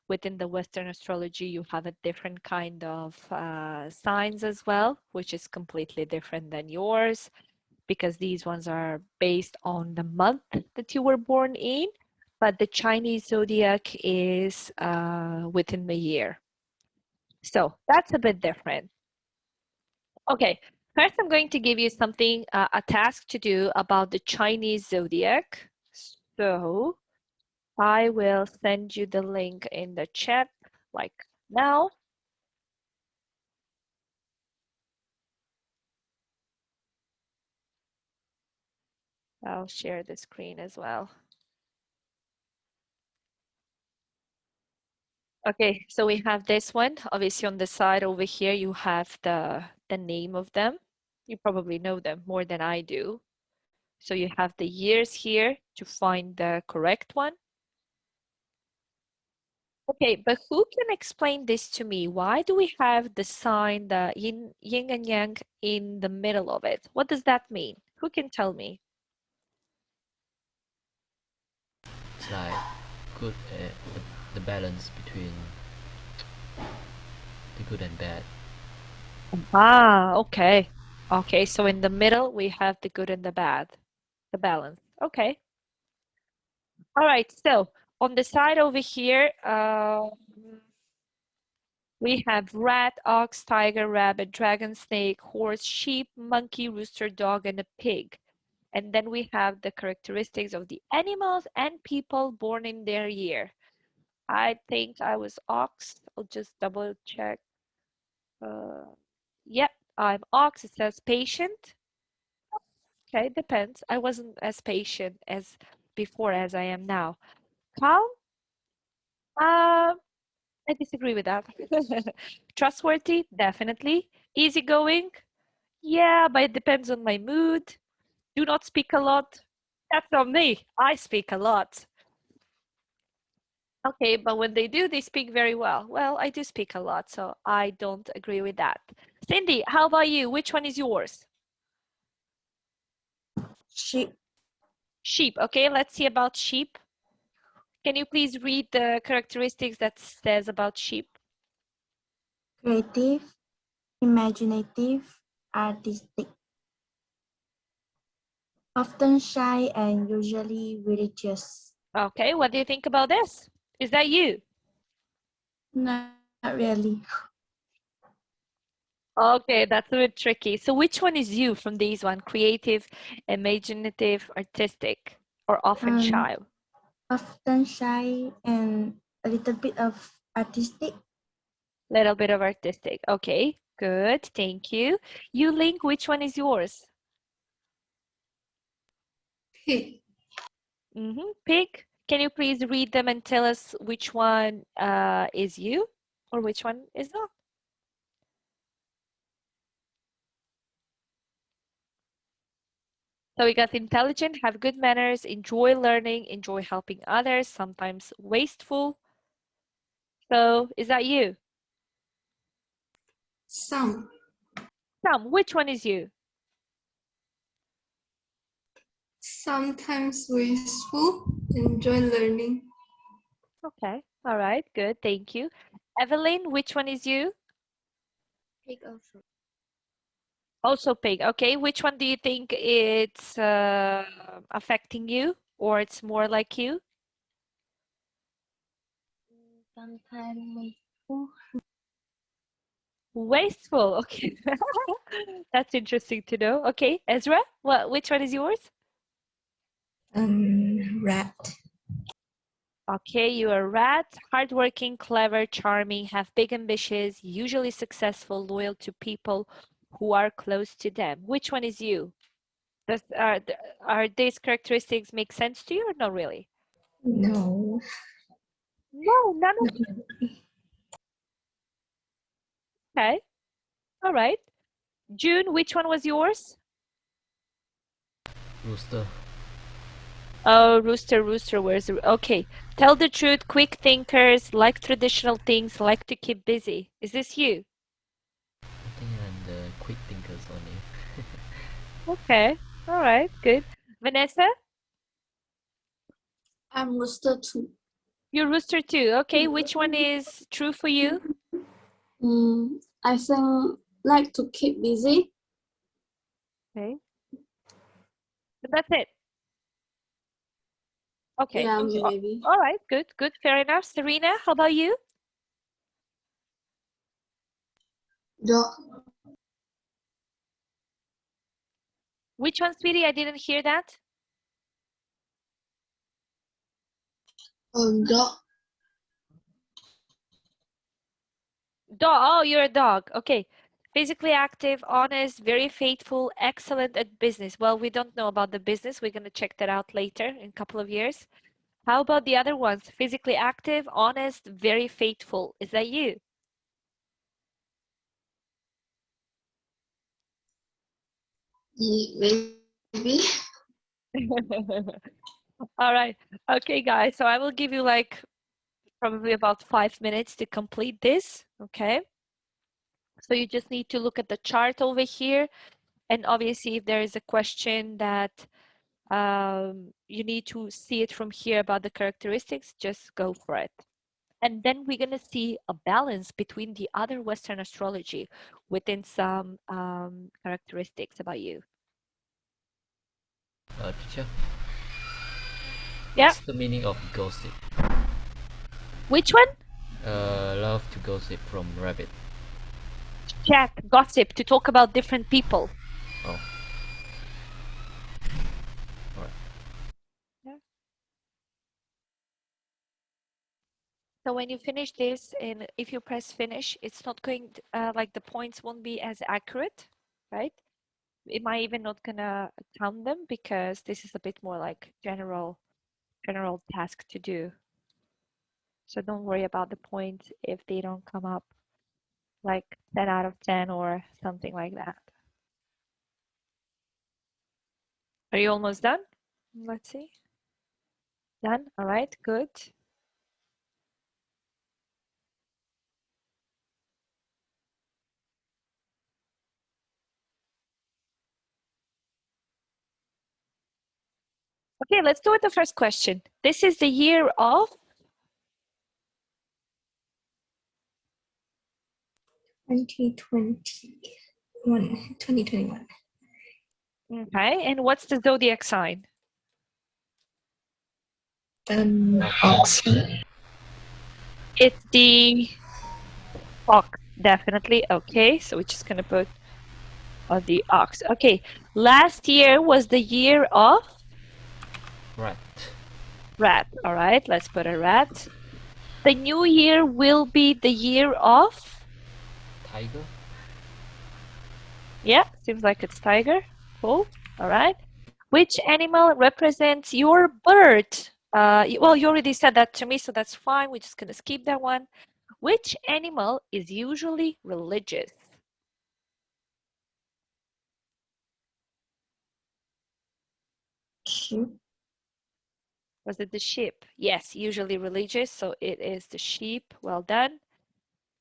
Within the Western astrology, you have a different kind of signs as well, which is completely different than yours, because these ones are based on the month that you were born in. But the Chinese Zodiac is within the year. So that's a bit different. Okay, first I'm going to give you something, a task to do about the Chinese Zodiac. So I will send you the link in the chat like now. I'll share the screen as well. Okay, so we have this one. Obviously on the side over here, you have the name of them. You probably know them more than I do. So you have the years here to find the correct one. Okay, but who can explain this to me? Why do we have the sign, the yin and yang in the middle of it? What does that mean? Who can tell me? It's like good, the balance between the good and bad. Ah, okay. Okay, so in the middle, we have the good and the bad, the balance. Okay. All right, so on the side over here, we have rat, ox, tiger, rabbit, dragon, snake, horse, sheep, monkey, rooster, dog, and a pig. And then we have the characteristics of the animals and people born in their year. I think I was ox. I'll just double check. Yep, I'm ox. It says patient. Okay, depends. I wasn't as patient as before as I am now. Calm? I disagree with that. Trustworthy? Definitely. Easygoing? Yeah, but it depends on my mood. Do not speak a lot. That's on me. I speak a lot. Okay, but when they do, they speak very well. Well, I do speak a lot, so I don't agree with that. Cindy, how about you? Which one is yours? Sheep. Sheep. Okay, let's see about sheep. Can you please read the characteristics that says about sheep? Creative, imaginative, artistic. Often shy and usually religious. Okay, what do you think about this? Is that you? Not really. Okay, that's a bit tricky. So which one is you from these one? Creative, imaginative, artistic, or often shy? Often shy and a little bit of artistic. Little bit of artistic. Okay, good. Thank you. You, Link, which one is yours? Pig. Pig. Can you please read them and tell us which one is you or which one is not? So we got intelligent, have good manners, enjoy learning, enjoy helping others, sometimes wasteful. So is that you? Some. Some. Which one is you? Sometimes wasteful. Enjoy learning. Okay. All right. Good. Thank you. Evelyn, which one is you? Pig also. Also pig. Okay. Which one do you think it's affecting you or it's more like you? Sometimes wasteful. Wasteful. Okay. That's interesting to know. Okay. Ezra, which one is yours? Rat. Okay, you are rat, hardworking, clever, charming, have big ambitions, usually successful, loyal to people who are close to them. Which one is you? Are these characteristics make sense to you or not really? No. No, none of them. Okay. All right. June, which one was yours? Rooster. Oh, rooster, where's the... Okay. Tell the truth, quick thinkers, like traditional things, like to keep busy. Is this you? I think I'm the quick thinkers only. Okay. All right. Good. Vanessa? I'm rooster too. You're rooster too. Okay. Which one is true for you? I think like to keep busy. Okay. That's it. Okay. Yeah, maybe. All right. Good. Good. Fair enough. Serena, how about you? Dog. Which one, sweetie? I didn't hear that. Dog. Dog. Oh, you're a dog. Okay. Physically active, honest, very faithful, excellent at business. Well, we don't know about the business. We're going to check that out later in a couple of years. How about the other ones? Physically active, honest, very faithful. Is that you? Maybe. All right. Okay, guys. So I will give you like probably about 5 minutes to complete this. Okay. So you just need to look at the chart over here. And obviously, if there is a question that you need to see it from here about the characteristics, just go for it. And then we're going to see a balance between the other Western astrology within some characteristics about you. Teacher? Yeah. What's the meaning of gossip? Which one? Love to gossip from rabbit. Chat, gossip, to talk about different people. Oh. So when you finish this, and if you press finish, it's not going to, like the points won't be as accurate, right? It might even not gonna count them because this is a bit more like general task to do. So don't worry about the points if they don't come up like 10 out of 10 or something like that. Are you almost done? Let's see. Done? All right, good. Okay, let's go with the first question. This is the year of 2021. Okay, and what's the zodiac sign? Ox. It's the ox, definitely. Okay, so we're just gonna put on the ox. Okay, last year was the year of Rat. rat. All right, let's put a rat. The new year will be the year of Tiger. yeah, seems like it's tiger. Cool. All right. Which animal represents your bird? Well, you already said that to me, so that's fine. We're just gonna skip that one. Which animal is usually religious? Sheep. Was it the sheep? Yes, usually religious, so it is the sheep. Well done.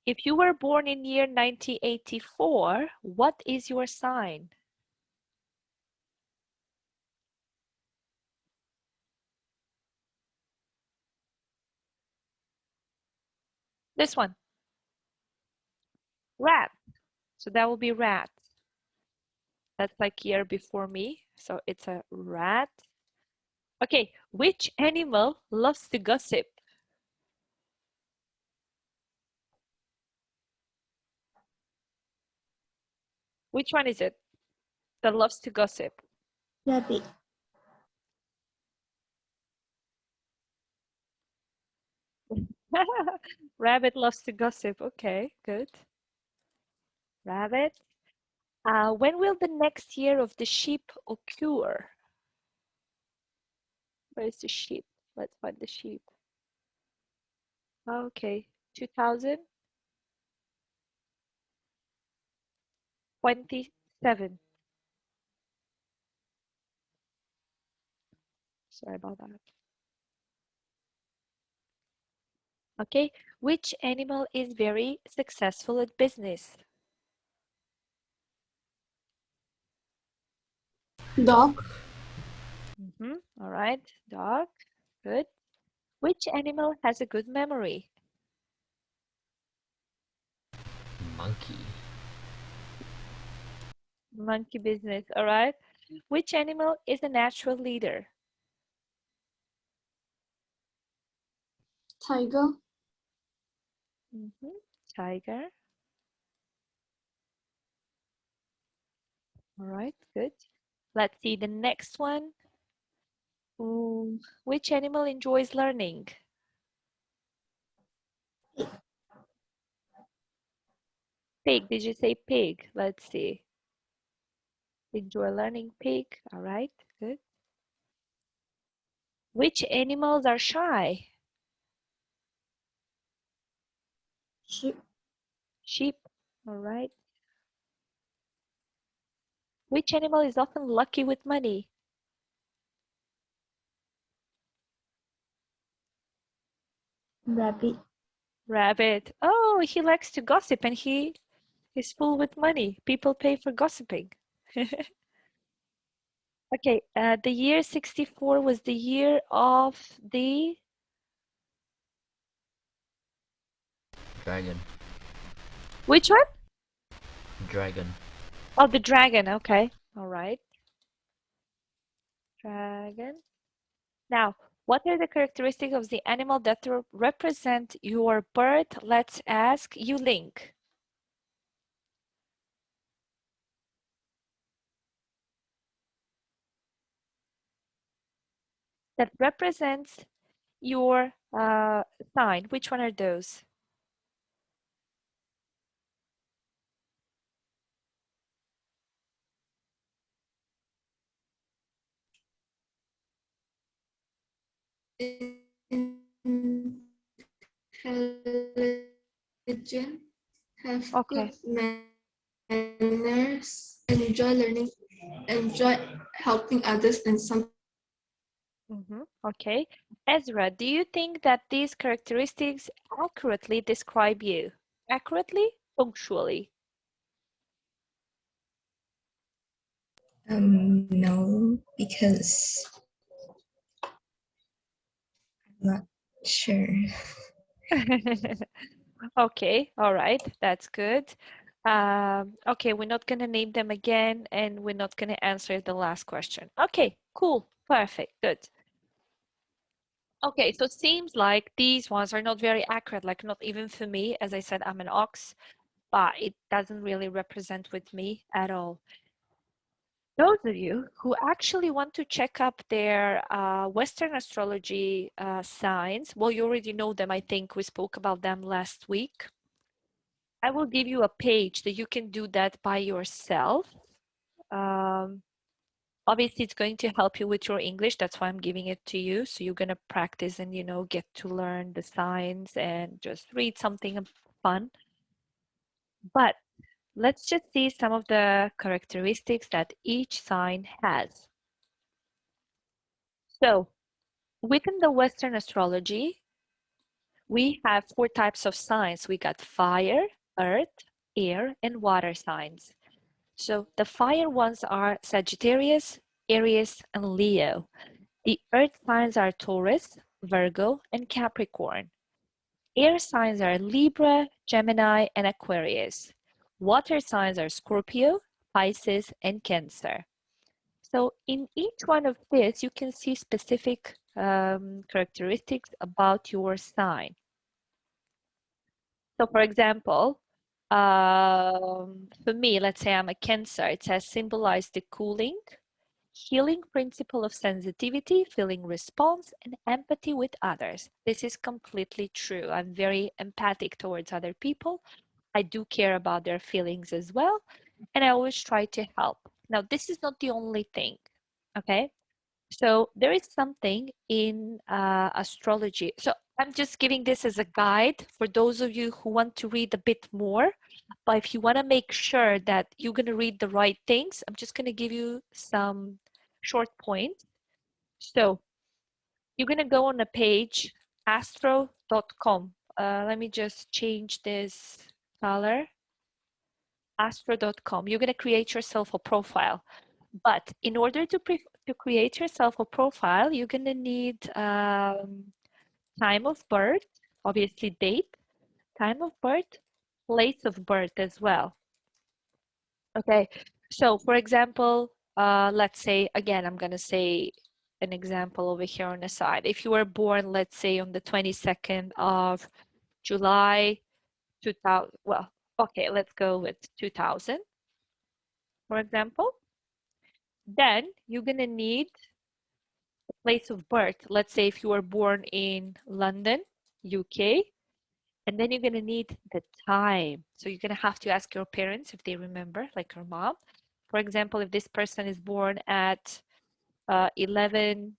If you were born in year 1984, what is your sign? This one. Rat. So that will be rat. That's like year before me, so it's a rat. Okay, which animal loves to gossip? Which one is it that loves to gossip? Rabbit. Rabbit loves to gossip. Okay, good. Rabbit. When will the next year of the sheep occur? Where is the sheep? Let's find the sheep. Okay, 2027. Sorry about that. Okay, which animal is very successful at business? Dog. All right, dog. Good. Which animal has a good memory? Monkey. Monkey business. All right. Which animal is a natural leader? Tiger. Tiger. All right, good. Let's see the next one. Which animal enjoys learning? Pig. Did you say pig? Let's see. Enjoy learning, pig. All right, good. Which animals are shy? Sheep. Sheep. All right. Which animal is often lucky with money? Rabbit. Rabbit. Oh, he likes to gossip and he is full with money. People pay for gossiping. Okay, the year 64 was the year of the Dragon. which one? Dragon. Oh, the dragon. Okay. All right. Dragon. Now, what are the characteristics of the animal that represent your birth? Let's ask you, Link. That represents your sign. Which one are those? Intelligent, have Okay. good manners, enjoy learning, enjoy helping others, and some. Okay. Ezra, do you think that these characteristics accurately describe you? Accurately? Punctually? No, because I'm not sure. Okay, all right, that's good. Okay, we're not gonna name them again, and we're not gonna answer the last question. Okay, cool, perfect, good. Okay, so it seems like these ones are not very accurate, like not even for me. As I said, I'm an ox, but it doesn't really represent with me at all. Those of you who actually want to check up their Western astrology signs, well, you already know them. I think we spoke about them last week. I will give you a page that you can do that by yourself. Um, Obviously, it's going to help you with your English. That's why I'm giving it to you. So you're going to practice and, get to learn the signs and just read something fun. But let's just see some of the characteristics that each sign has. So within the Western astrology, we have 4 types of signs. We got fire, earth, air, and water signs. So the fire ones are Sagittarius, Aries, and Leo. The earth signs are Taurus, Virgo, and Capricorn. Air signs are Libra, Gemini, and Aquarius. Water signs are Scorpio, Pisces, and Cancer. So in each one of these, you can see specific characteristics about your sign. So for example, for me, let's say I'm a Cancer, it says symbolize the cooling, healing principle of sensitivity, feeling response, and empathy with others. This is completely true. I'm very empathic towards other people. I do care about their feelings as well, and I always try to help. Now, this is not the only thing, okay? So there is something in astrology. So I'm just giving this as a guide for those of you who want to read a bit more. But if you want to make sure that you're going to read the right things, I'm just going to give you some short points. So you're going to go on a page, astro.com. Let me just change this color. Astro.com. You're going to create yourself a profile. But in order to create yourself a profile, you're going to need time of birth, obviously date, time of birth, place of birth as well. Okay, so for example, let's say, again, I'm going to say an example over here on the side. If you were born, let's say, on the 22nd of July 2000, well, okay, let's go with 2000, for example. Then you're going to need a place of birth. Let's say if you were born in London, UK, and then you're going to need the time. So you're going to have to ask your parents if they remember, like your mom. For example, if this person is born at 11:56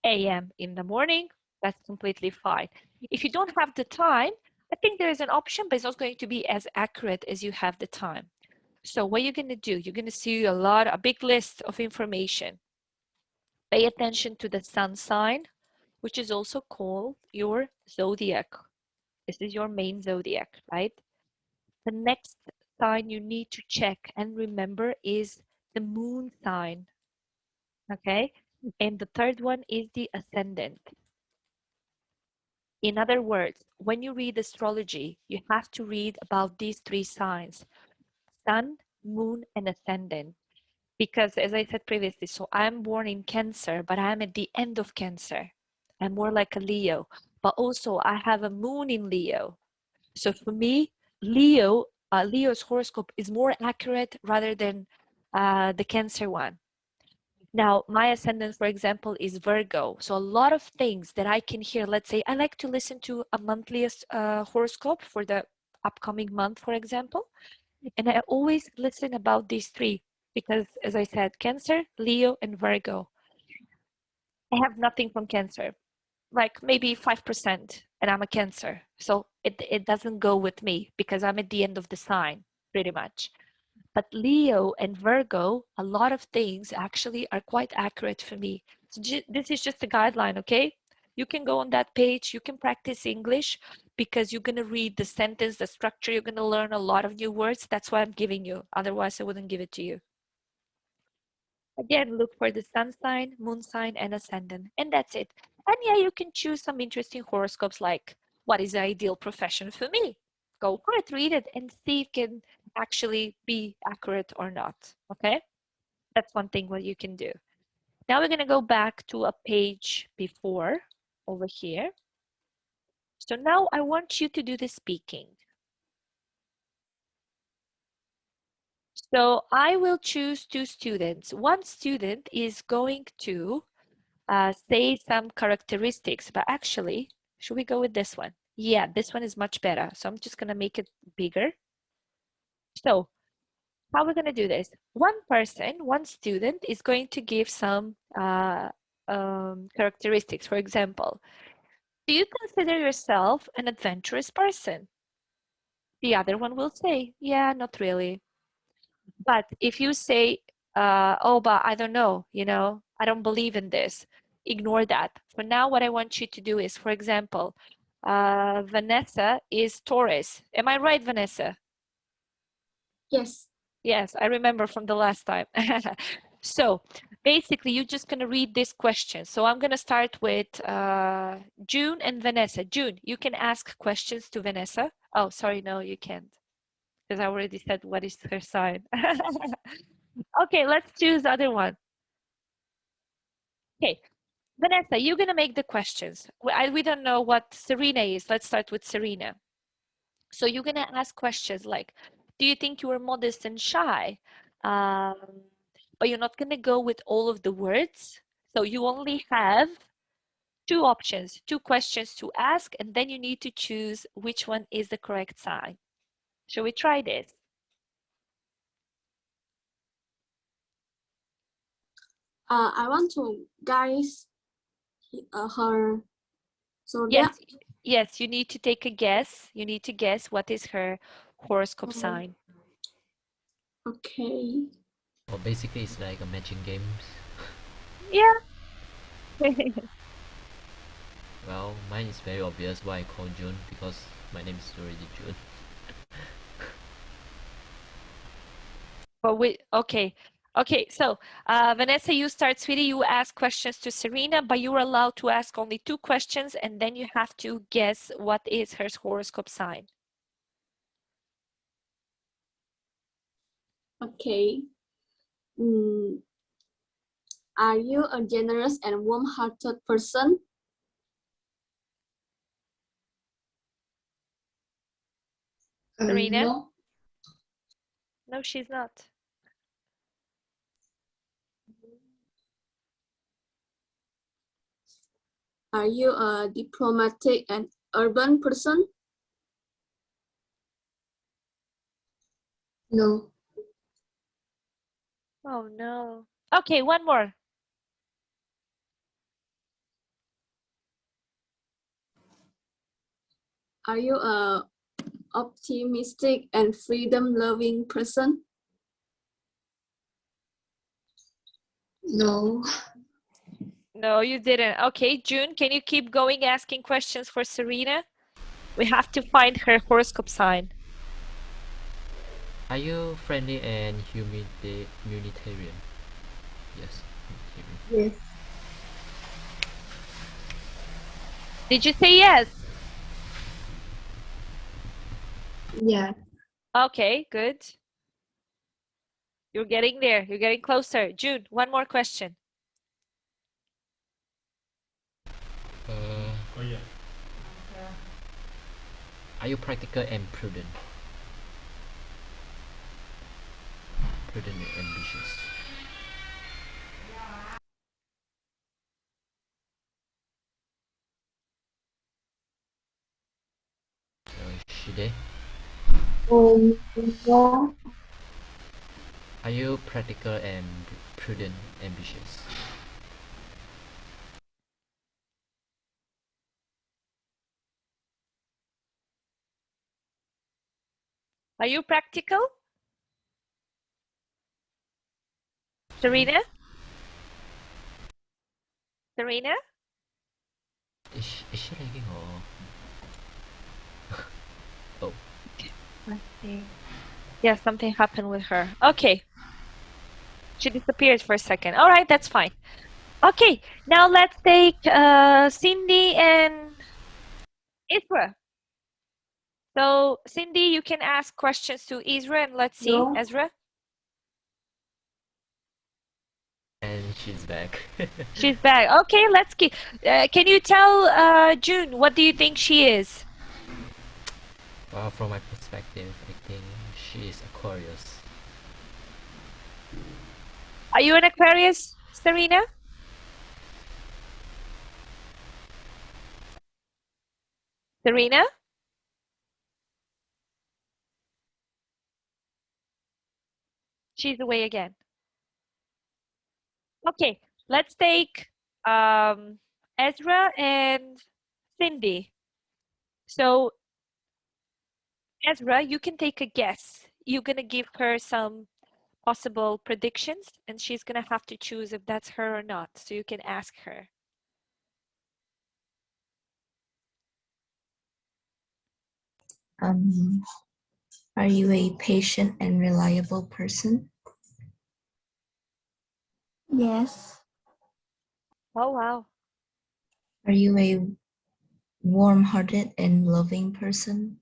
a.m. in the morning, that's completely fine. If you don't have the time, I think there is an option, but it's not going to be as accurate as you have the time. So what you're going to do, you're going to see a big list of information. Pay attention to the sun sign, which is also called your zodiac. This is your main zodiac, right? The next sign you need to check and remember is the moon sign, okay? And the third one is the ascendant. In other words, when you read astrology, you have to read about these 3 signs: sun, moon, and ascendant. Because as I said previously, so I'm born in Cancer, but I'm at the end of Cancer. I'm more like a Leo, but also I have a moon in Leo. So for me, Leo's horoscope is more accurate rather than the Cancer one. Now, my ascendant, for example, is Virgo. So a lot of things that I can hear, let's say I like to listen to a monthly horoscope for the upcoming month, for example. And I always listen about these three because, as I said, Cancer, Leo, and Virgo. I have nothing from Cancer, like maybe 5%, and I'm a Cancer. So it doesn't go with me because I'm at the end of the sign, pretty much. But Leo and Virgo, a lot of things actually are quite accurate for me. So this is just a guideline, okay? You can go on that page, you can practice English because you're going to read the sentence, the structure, you're going to learn a lot of new words. That's why I'm giving you. Otherwise, I wouldn't give it to you. Again, look for the sun sign, moon sign, and ascendant, and that's it. And yeah, you can choose some interesting horoscopes like what is the ideal profession for me? Go for it, read it, and see if it can actually be accurate or not. Okay? That's one thing what you can do. Now we're going to go back to a page before over here. So now I want you to do the speaking. So I will choose two students. One student is going to say some characteristics, but actually, should we go with this one? Yeah, this one is much better. So I'm just going to make it bigger. So how we're going to do this? One person, one student is going to give some characteristics. For example, do you consider yourself an adventurous person? The other one will say, yeah, not really. But if you say, oh, but I don't know, I don't believe in this, ignore that. For now, what I want you to do is, for example, Vanessa is Taurus. Am I right, Vanessa? Yes. Yes, I remember from the last time. So basically, you're just going to read this question. So I'm going to start with June and Vanessa. June, you can ask questions to Vanessa. Oh, sorry, no, you can't. Because I already said what is her sign. Okay, let's choose the other one. Okay, Vanessa, you're going to make the questions. We don't know what Serena is. Let's start with Serena. So you're going to ask questions like, do you think you are modest and shy? But you're not going to go with all of the words. So you only have two options, two questions to ask, and then you need to choose which one is the correct sign. Shall we try this? I want to guess her zodiac. Yes, you need to take a guess. You need to guess what is her horoscope sign. Okay. Well, basically, it's like a matching games. Yeah. Well, mine is very obvious why I call June, because my name is already June. But okay. So Vanessa, you start, sweetie. You ask questions to Serena, but you're allowed to ask only two questions, and then you have to guess what is her horoscope sign. Okay. Are you a generous and warm-hearted person? Serena? No. No, she's not. Are you a diplomatic and urban person? No. Oh no. Okay, one more. Are you a optimistic and freedom-loving person? No. No, you didn't. Okay, June, can you keep going asking questions for Serena? We have to find her horoscope sign. Are you friendly and humanitarian? Yes. Yes. Did you say yes? Yeah. Okay, good. You're getting there. You're getting closer. June, one more question. Are you practical and prudent? Prudent and ambitious. Shide, Yeah. are you practical and prudent, ambitious? Are you practical, Serena? Serena? Is she lagging or? Oh. Let's see. Yeah, something happened with her. Okay. She disappeared for a second. All right, that's fine. Okay, now let's take Cindy and Isra. So, Cindy, you can ask questions to Isra and let's see, No. Ezra. And she's back. She's back. Okay, let's keep. Can you tell June, what do you think she is? From my perspective, I think she is Aquarius. Are you an Aquarius, Serena? Serena? She's away again. Okay, let's take Ezra and Cindy. So, Ezra, you can take a guess. You're gonna give her some possible predictions, and she's gonna have to choose if that's her or not. So you can ask her. Are you a patient and reliable person? Yes. Oh, wow. Are you a warm-hearted and loving person?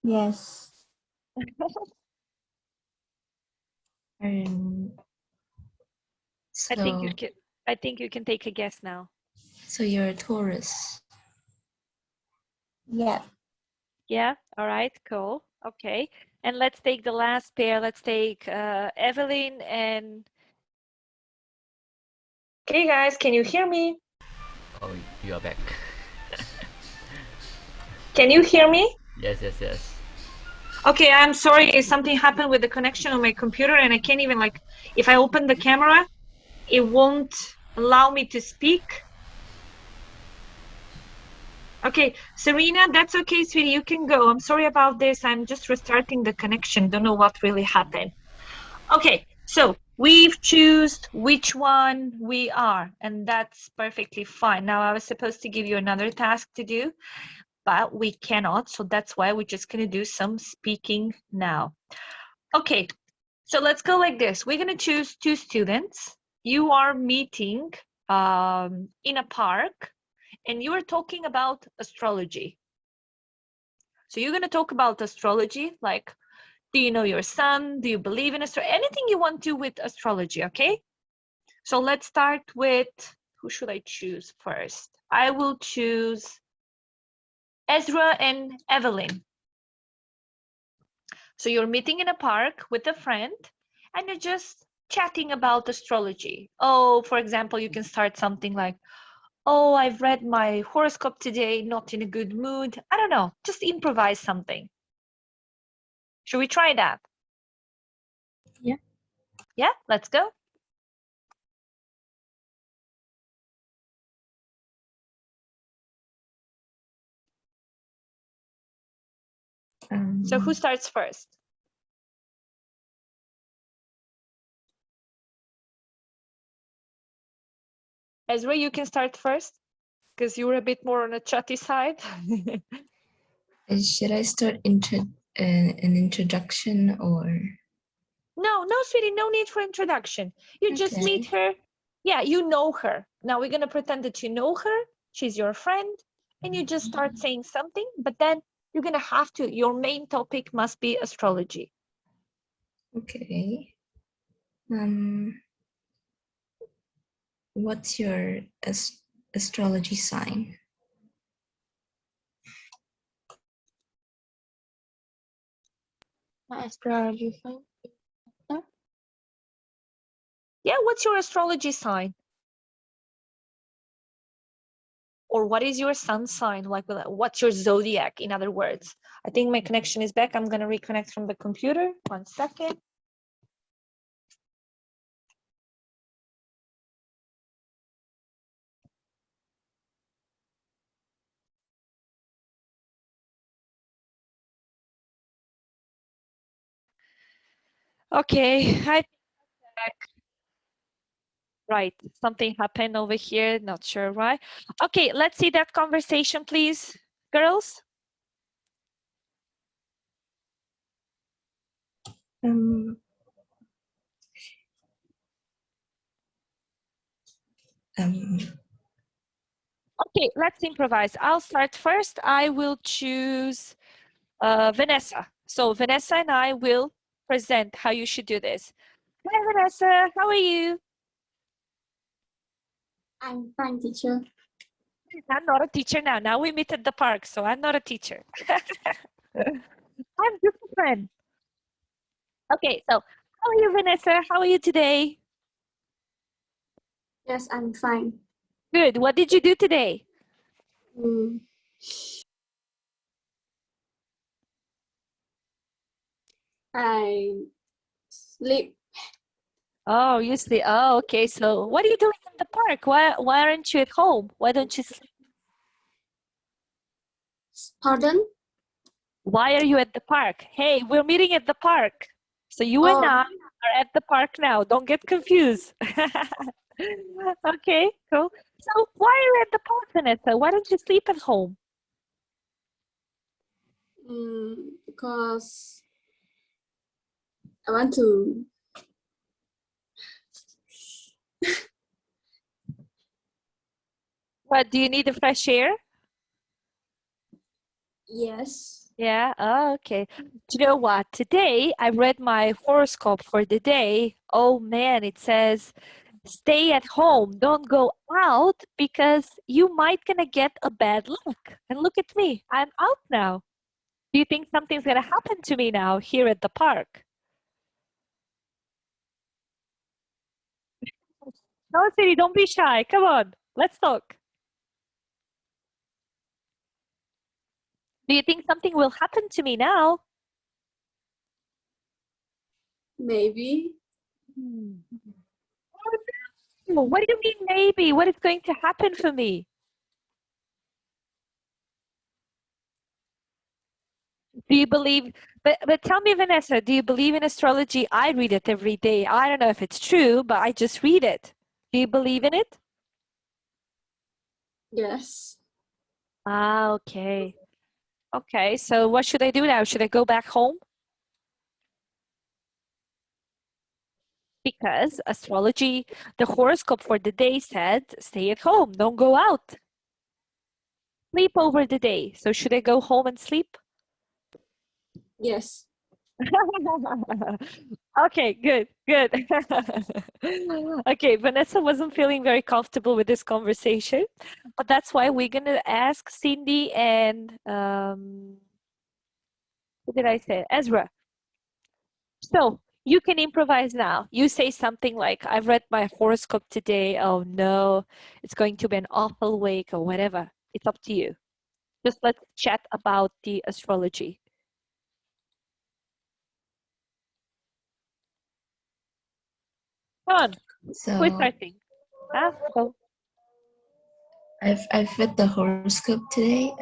Yes. I think you So, can. I think you can take a guess now. so you're a Taurus. Yeah. Yeah. All right. Cool. Okay. And let's take the last pair. Let's take Evelyn and. Okay, guys, can you hear me? Oh, you are back. Can you hear me? Yes. Okay, I'm sorry. Something happened with the connection on my computer, and I can't even if I open the camera, it won't allow me to speak. Okay, Serena, that's okay, sweetie. You can go. I'm sorry about this. I'm just restarting the connection. Don't know what really happened. Okay, so we've chosen which one we are, and that's perfectly fine. Now, I was supposed to give you another task to do, but we cannot. So that's why we're just going to do some speaking now. Okay, so let's go like this. We're going to choose two students. You are meeting in a park, and you are talking about astrology. So you're going to talk about astrology, like, do you know your sun? Do you believe in astrology? Anything you want to with astrology, okay? So let's start with, who should I choose first? I will choose Ezra and Evelyn. So you're meeting in a park with a friend and you're just chatting about astrology. Oh, for example, you can start something like, oh, I've read my horoscope today, not in a good mood. I don't know, just improvise something. Should we try that? Yeah. Yeah, let's go. So who starts first? Ezra, you can start first because you were a bit more on a chatty side. Should I start an introduction or? No, sweetie, no need for introduction. You just meet her. Yeah, you know her. Now we're going to pretend that you know her. She's your friend. And you just start saying something, but then you're going to have to, your main topic must be astrology. Okay. What's your astrology sign? My astrology sign. Yeah, what's your astrology sign? or what is your sun sign? Like, what's your zodiac, in other words? I think my connection is back. I'm going to reconnect from the computer. 1 second. Okay, right, something happened over here, not sure why. Okay, let's see that conversation, please, girls. Um, Okay, let's improvise. I'll start first. I will choose Vanessa. So Vanessa and I will present how you should do this. Hi, Vanessa. How are you? I'm fine, teacher. I'm not a teacher now. Now we meet at the park, so I'm not a teacher. I'm just a friend. Okay, so how are you, Vanessa? How are you today? Yes, I'm fine. Good. What did you do today? Mm. I sleep. Oh, you sleep. Oh, okay. So what are you doing in the park? Why aren't you at home? Why don't you sleep? Pardon? Why are you at the park? Hey, we're meeting at the park. So you and I are at the park now. Don't get confused. Okay, cool. So why are you at the park, Vanessa? Why don't you sleep at home? Because I want to. What, do you need the fresh air? Yes. Yeah, oh, okay. Do you know what? Today I read my horoscope for the day. Oh man, it says stay at home, don't go out because you might gonna get a bad luck. And look at me, I'm out now. Do you think something's gonna happen to me now here at the park? No, Siri, don't be shy. Come on, let's talk. Do you think something will happen to me now? Maybe. Oh, what do you mean maybe? What is going to happen for me? Do you believe, but tell me, Vanessa, do you believe in astrology? I read it every day. I don't know if it's true, but I just read it. Do you believe in it? Yes. Ah, okay. Okay, so what should I do now? Should I go back home? Because astrology, the horoscope for the day said, stay at home, don't go out. Sleep over the day. So should I go home and sleep? Yes. Okay, good, good. Okay, Vanessa wasn't feeling very comfortable with this conversation, but that's why we're gonna ask Cindy and what did I say? Ezra. So you can improvise now. You say something like, I've read my horoscope today. Oh no, it's going to be an awful week or whatever. It's up to you. Just let's chat about the astrology. Come on, so we're starting. Go. I've read the horoscope today.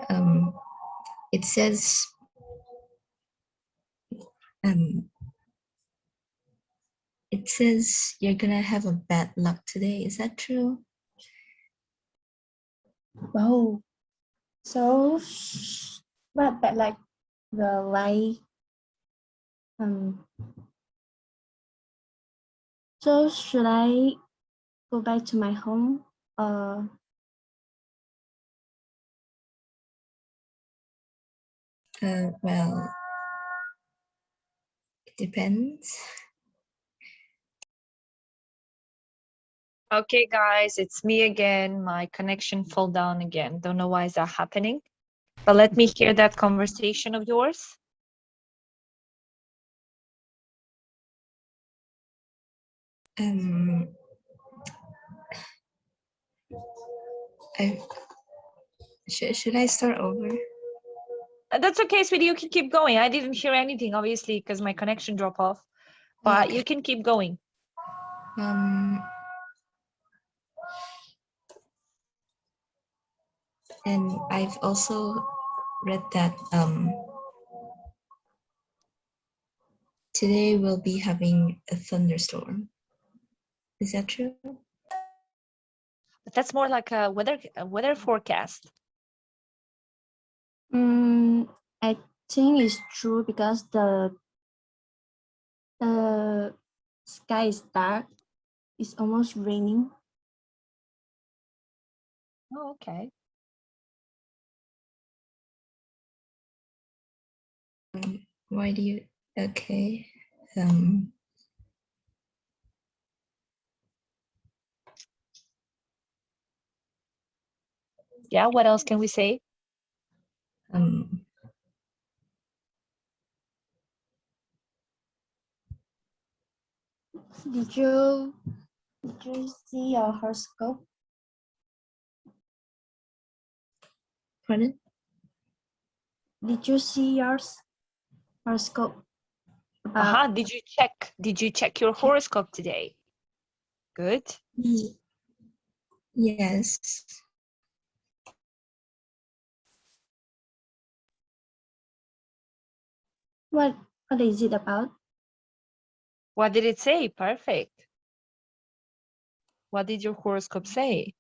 It says um it says you're gonna have a bad luck today. Is that true? Oh, so what? But like the light. So should I go back to my home? Well, it depends. Okay, guys, it's me again. My connection fell down again. Don't know why is that happening. But let me hear that conversation of yours. I Should I start over? That's okay, sweetie. You can keep going. I didn't hear anything, obviously, because my connection dropped off. But Okay. you can keep going. And I've also read that today we'll be having a thunderstorm. Is that true? But that's more like a weather forecast. I think it's true because the sky is dark. It's almost raining. Oh, okay. Why do you? Okay. Yeah. What else can we say? Did you see your horoscope? Pardon? Did you see yours horoscope? Did you check? Did you check your horoscope today? Good. Yes. What is it about? What did it say? Perfect. What did your horoscope say?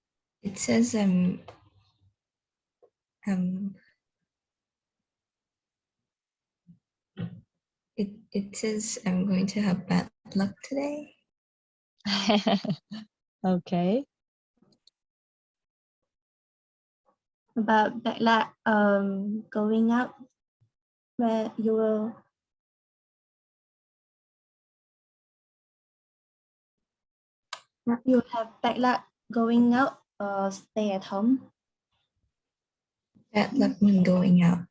It says it says I'm going to have bad luck today. Okay. About bad luck going out where you will you have bad luck going out or stay at home. Bad luck when going out.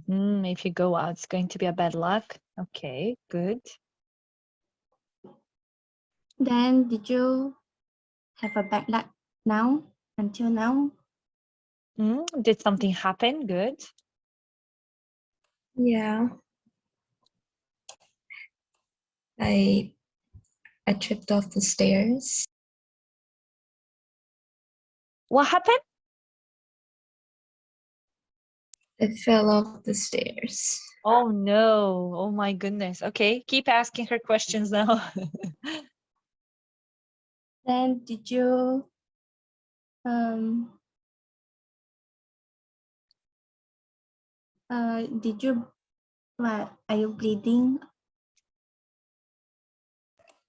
If you go out, it's going to be a bad luck. Okay, good. Then did you have a bad luck now until now? Did something happen? Good. Yeah. I tripped off the stairs. What happened? I fell off the stairs. Oh no. Oh my goodness. Okay, keep asking her questions now. Then did you what, are you bleeding?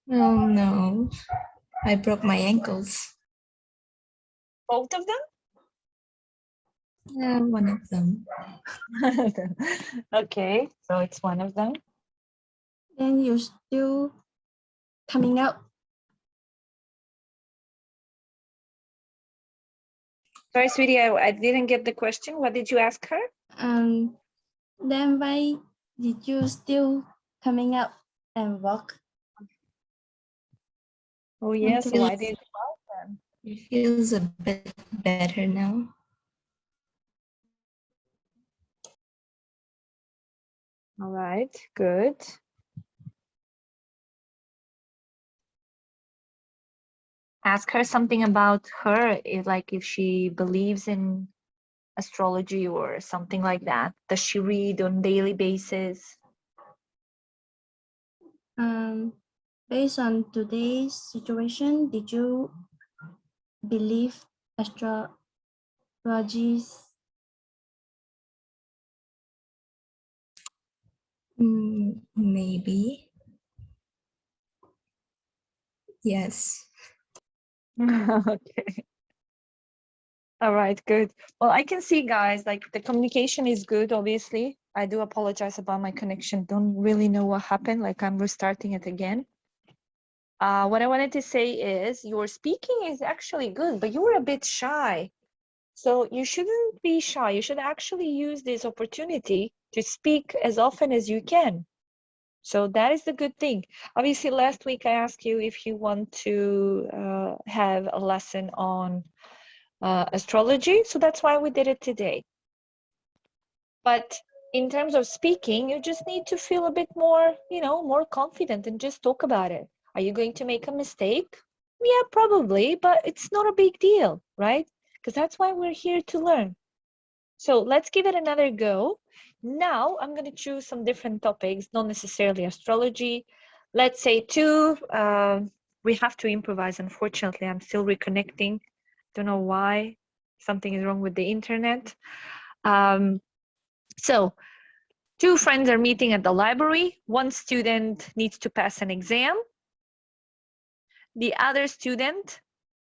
Oh no. I broke my ankles. Both of them? Yeah, one of them. Okay, so it's one of them. Then you're still coming out. Sorry, sweetie, I didn't get the question. What did you ask her? Then why did you still coming out and walk? Oh yes, why did you walk then? It feels a bit better now. All right, good. Ask her something about her, if she believes in astrology or something like that. Does she read on daily basis? Based on today's situation, did you believe astrology? Maybe. Yes. Okay. All right, good. Well, I can see, guys, like the communication is good, obviously. I do apologize about my connection. Don't really know what happened. Like I'm restarting it again. What I wanted to say is your speaking is actually good, but you were a bit shy. So you shouldn't be shy. You should actually use this opportunity to speak as often as you can. So that is the good thing. Obviously, last week I asked you if you want to have a lesson on astrology, so that's why we did it today. But in terms of speaking, you just need to feel a bit more, more confident and just talk about it. Are you going to make a mistake? Yeah, probably, but it's not a big deal, right? Because that's why we're here to learn. So let's give it another go. Now I'm going to choose some different topics, not necessarily astrology. Let's say two. We have to improvise. Unfortunately, I'm still reconnecting. Don't know why. Something is wrong with the internet. So two friends are meeting at the library. One student needs to pass an exam. The other student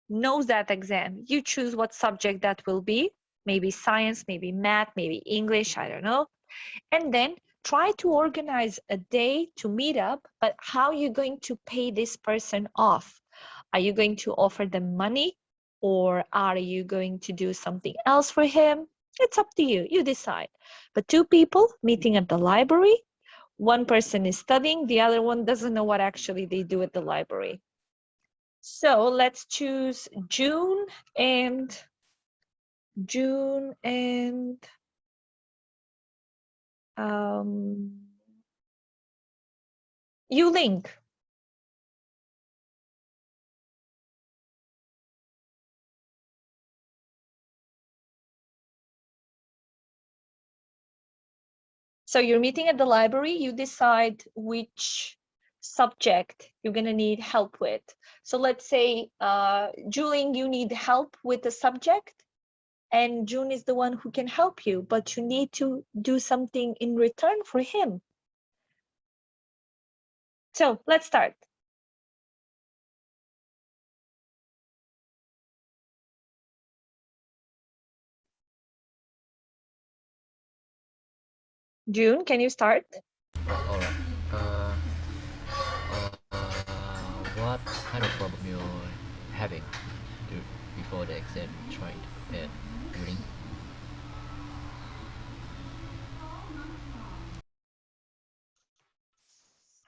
knows that exam. You choose what subject that will be. Maybe science, maybe math, maybe English, I don't know. And then try to organize a day to meet up, but how are you going to pay this person off? Are you going to offer them money, or are you going to do something else for him? It's up to you, you decide. But two people meeting at the library, one person is studying, the other one doesn't know what actually they do at the library. So let's choose June and Yuling. So you're meeting at the library, you decide which subject you're going to need help with. So let's say, Juling, you need help with the subject, and June is the one who can help you, but you need to do something in return for him. So let's start. June, can you start? All right. What kind of problem you're having before the exam? Trying to prepare during.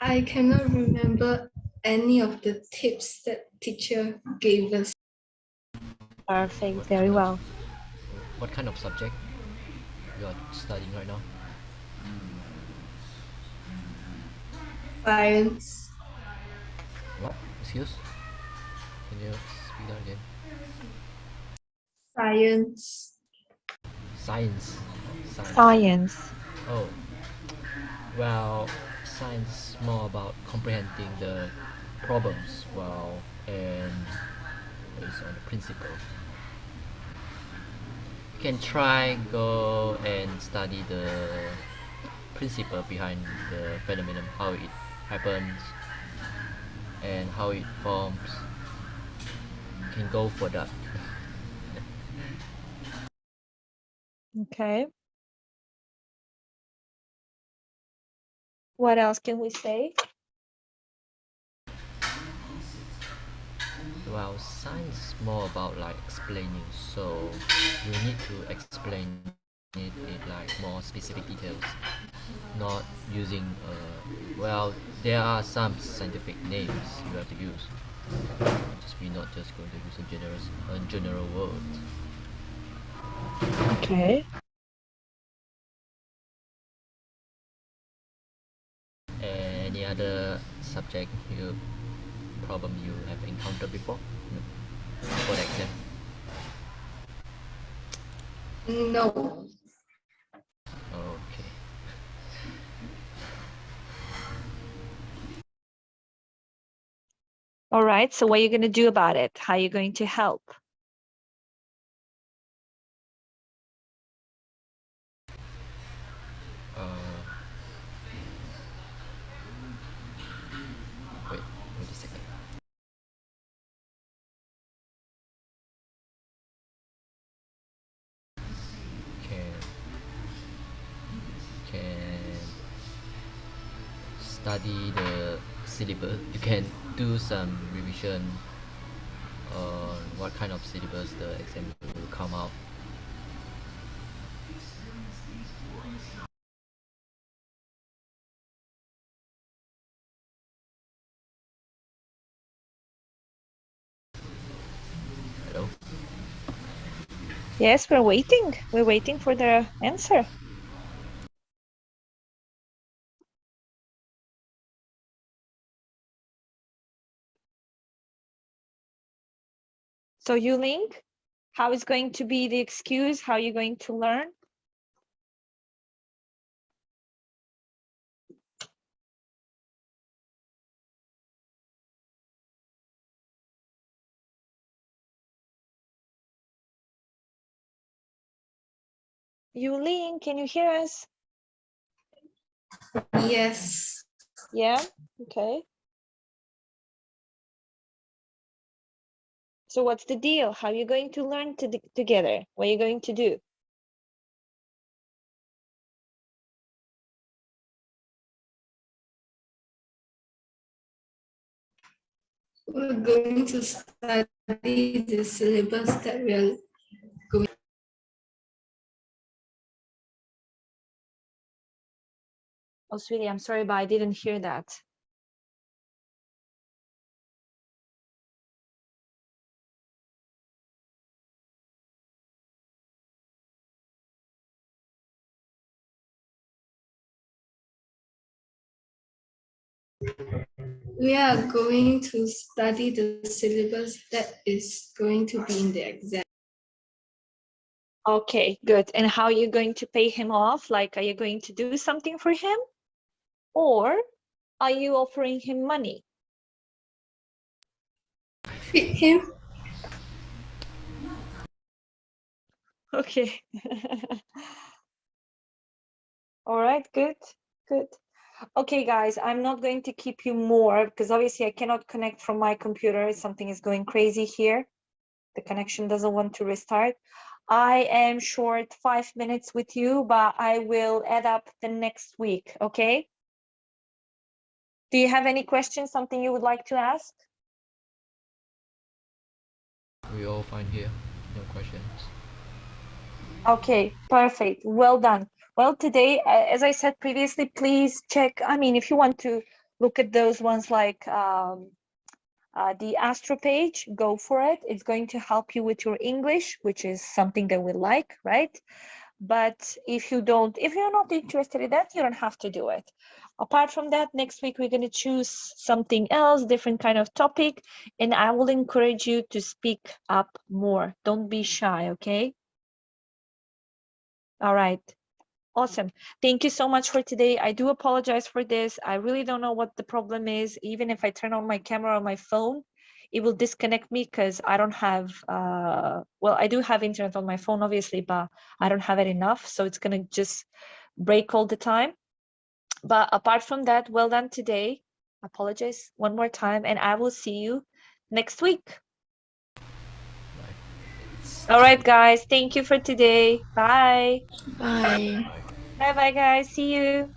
I cannot remember any of the tips that teacher gave us. Perfect, very well. What kind of subject you are studying right now? Science. What? Excuse? Can you speak that again? Science. Science. Science. Oh. Well, science is more about comprehending the problems, and based on the principle. You can try go and study the principle behind the phenomenon, how it happens and how it forms. You can go for that. Okay. What else can we say? Well, science is more about like explaining, so you need to explain it in like more specific details, not using well, there are some scientific names you have to use. We're not just going to use a general word. Okay. Any other subject problem you have encountered before for the exam? No. Okay. All right, so what are you going to do about it? How are you going to help? Wait a second. Can study the syllabus. You can do some revision on what kind of syllabus the exam will come out. Hello? Yes, we're waiting. We're waiting for the answer. So you link, how is going to be the excuse? How are you going to learn? Yulin, can you hear us? Yes. Yeah, okay. So what's the deal? How are you going to learn together? What are you going to do? We're going to study the syllabus that we are going. Oh, sweetie, I'm sorry, but I didn't hear that. We are going to study the syllabus that is going to be in the exam. Okay, good. And how are you going to pay him off? Like, are you going to do something for him? Or are you offering him money? Feed him. Okay. All right, good, good. Okay, guys, I'm not going to keep you more because obviously I cannot connect from my computer. Something is going crazy here. The connection doesn't want to restart. I am short 5 minutes with you, but I will add up the next week, okay? Do you have any questions, something you would like to ask? We all fine here. No questions. Okay, perfect. Well done. Well, today, as I said previously, please check. I mean, if you want to look at those ones like the Astro page, go for it. It's going to help you with your English, which is something that we like, right? But if you're not interested in that, you don't have to do it. Apart from that, next week we're going to choose something else, different kind of topic, and I will encourage you to speak up more. Don't be shy, okay? All right. Awesome. Thank you so much for today. I do apologize for this. I really don't know what the problem is. Even if I turn on my camera on my phone, it will disconnect me because I don't have, well, I do have internet on my phone, obviously, but I don't have it enough. So it's going to just break all the time. But apart from that, well done today. Apologize one more time, and I will see you next week. All right, guys. Thank you for today. Bye. Bye. Bye-bye, guys. See you.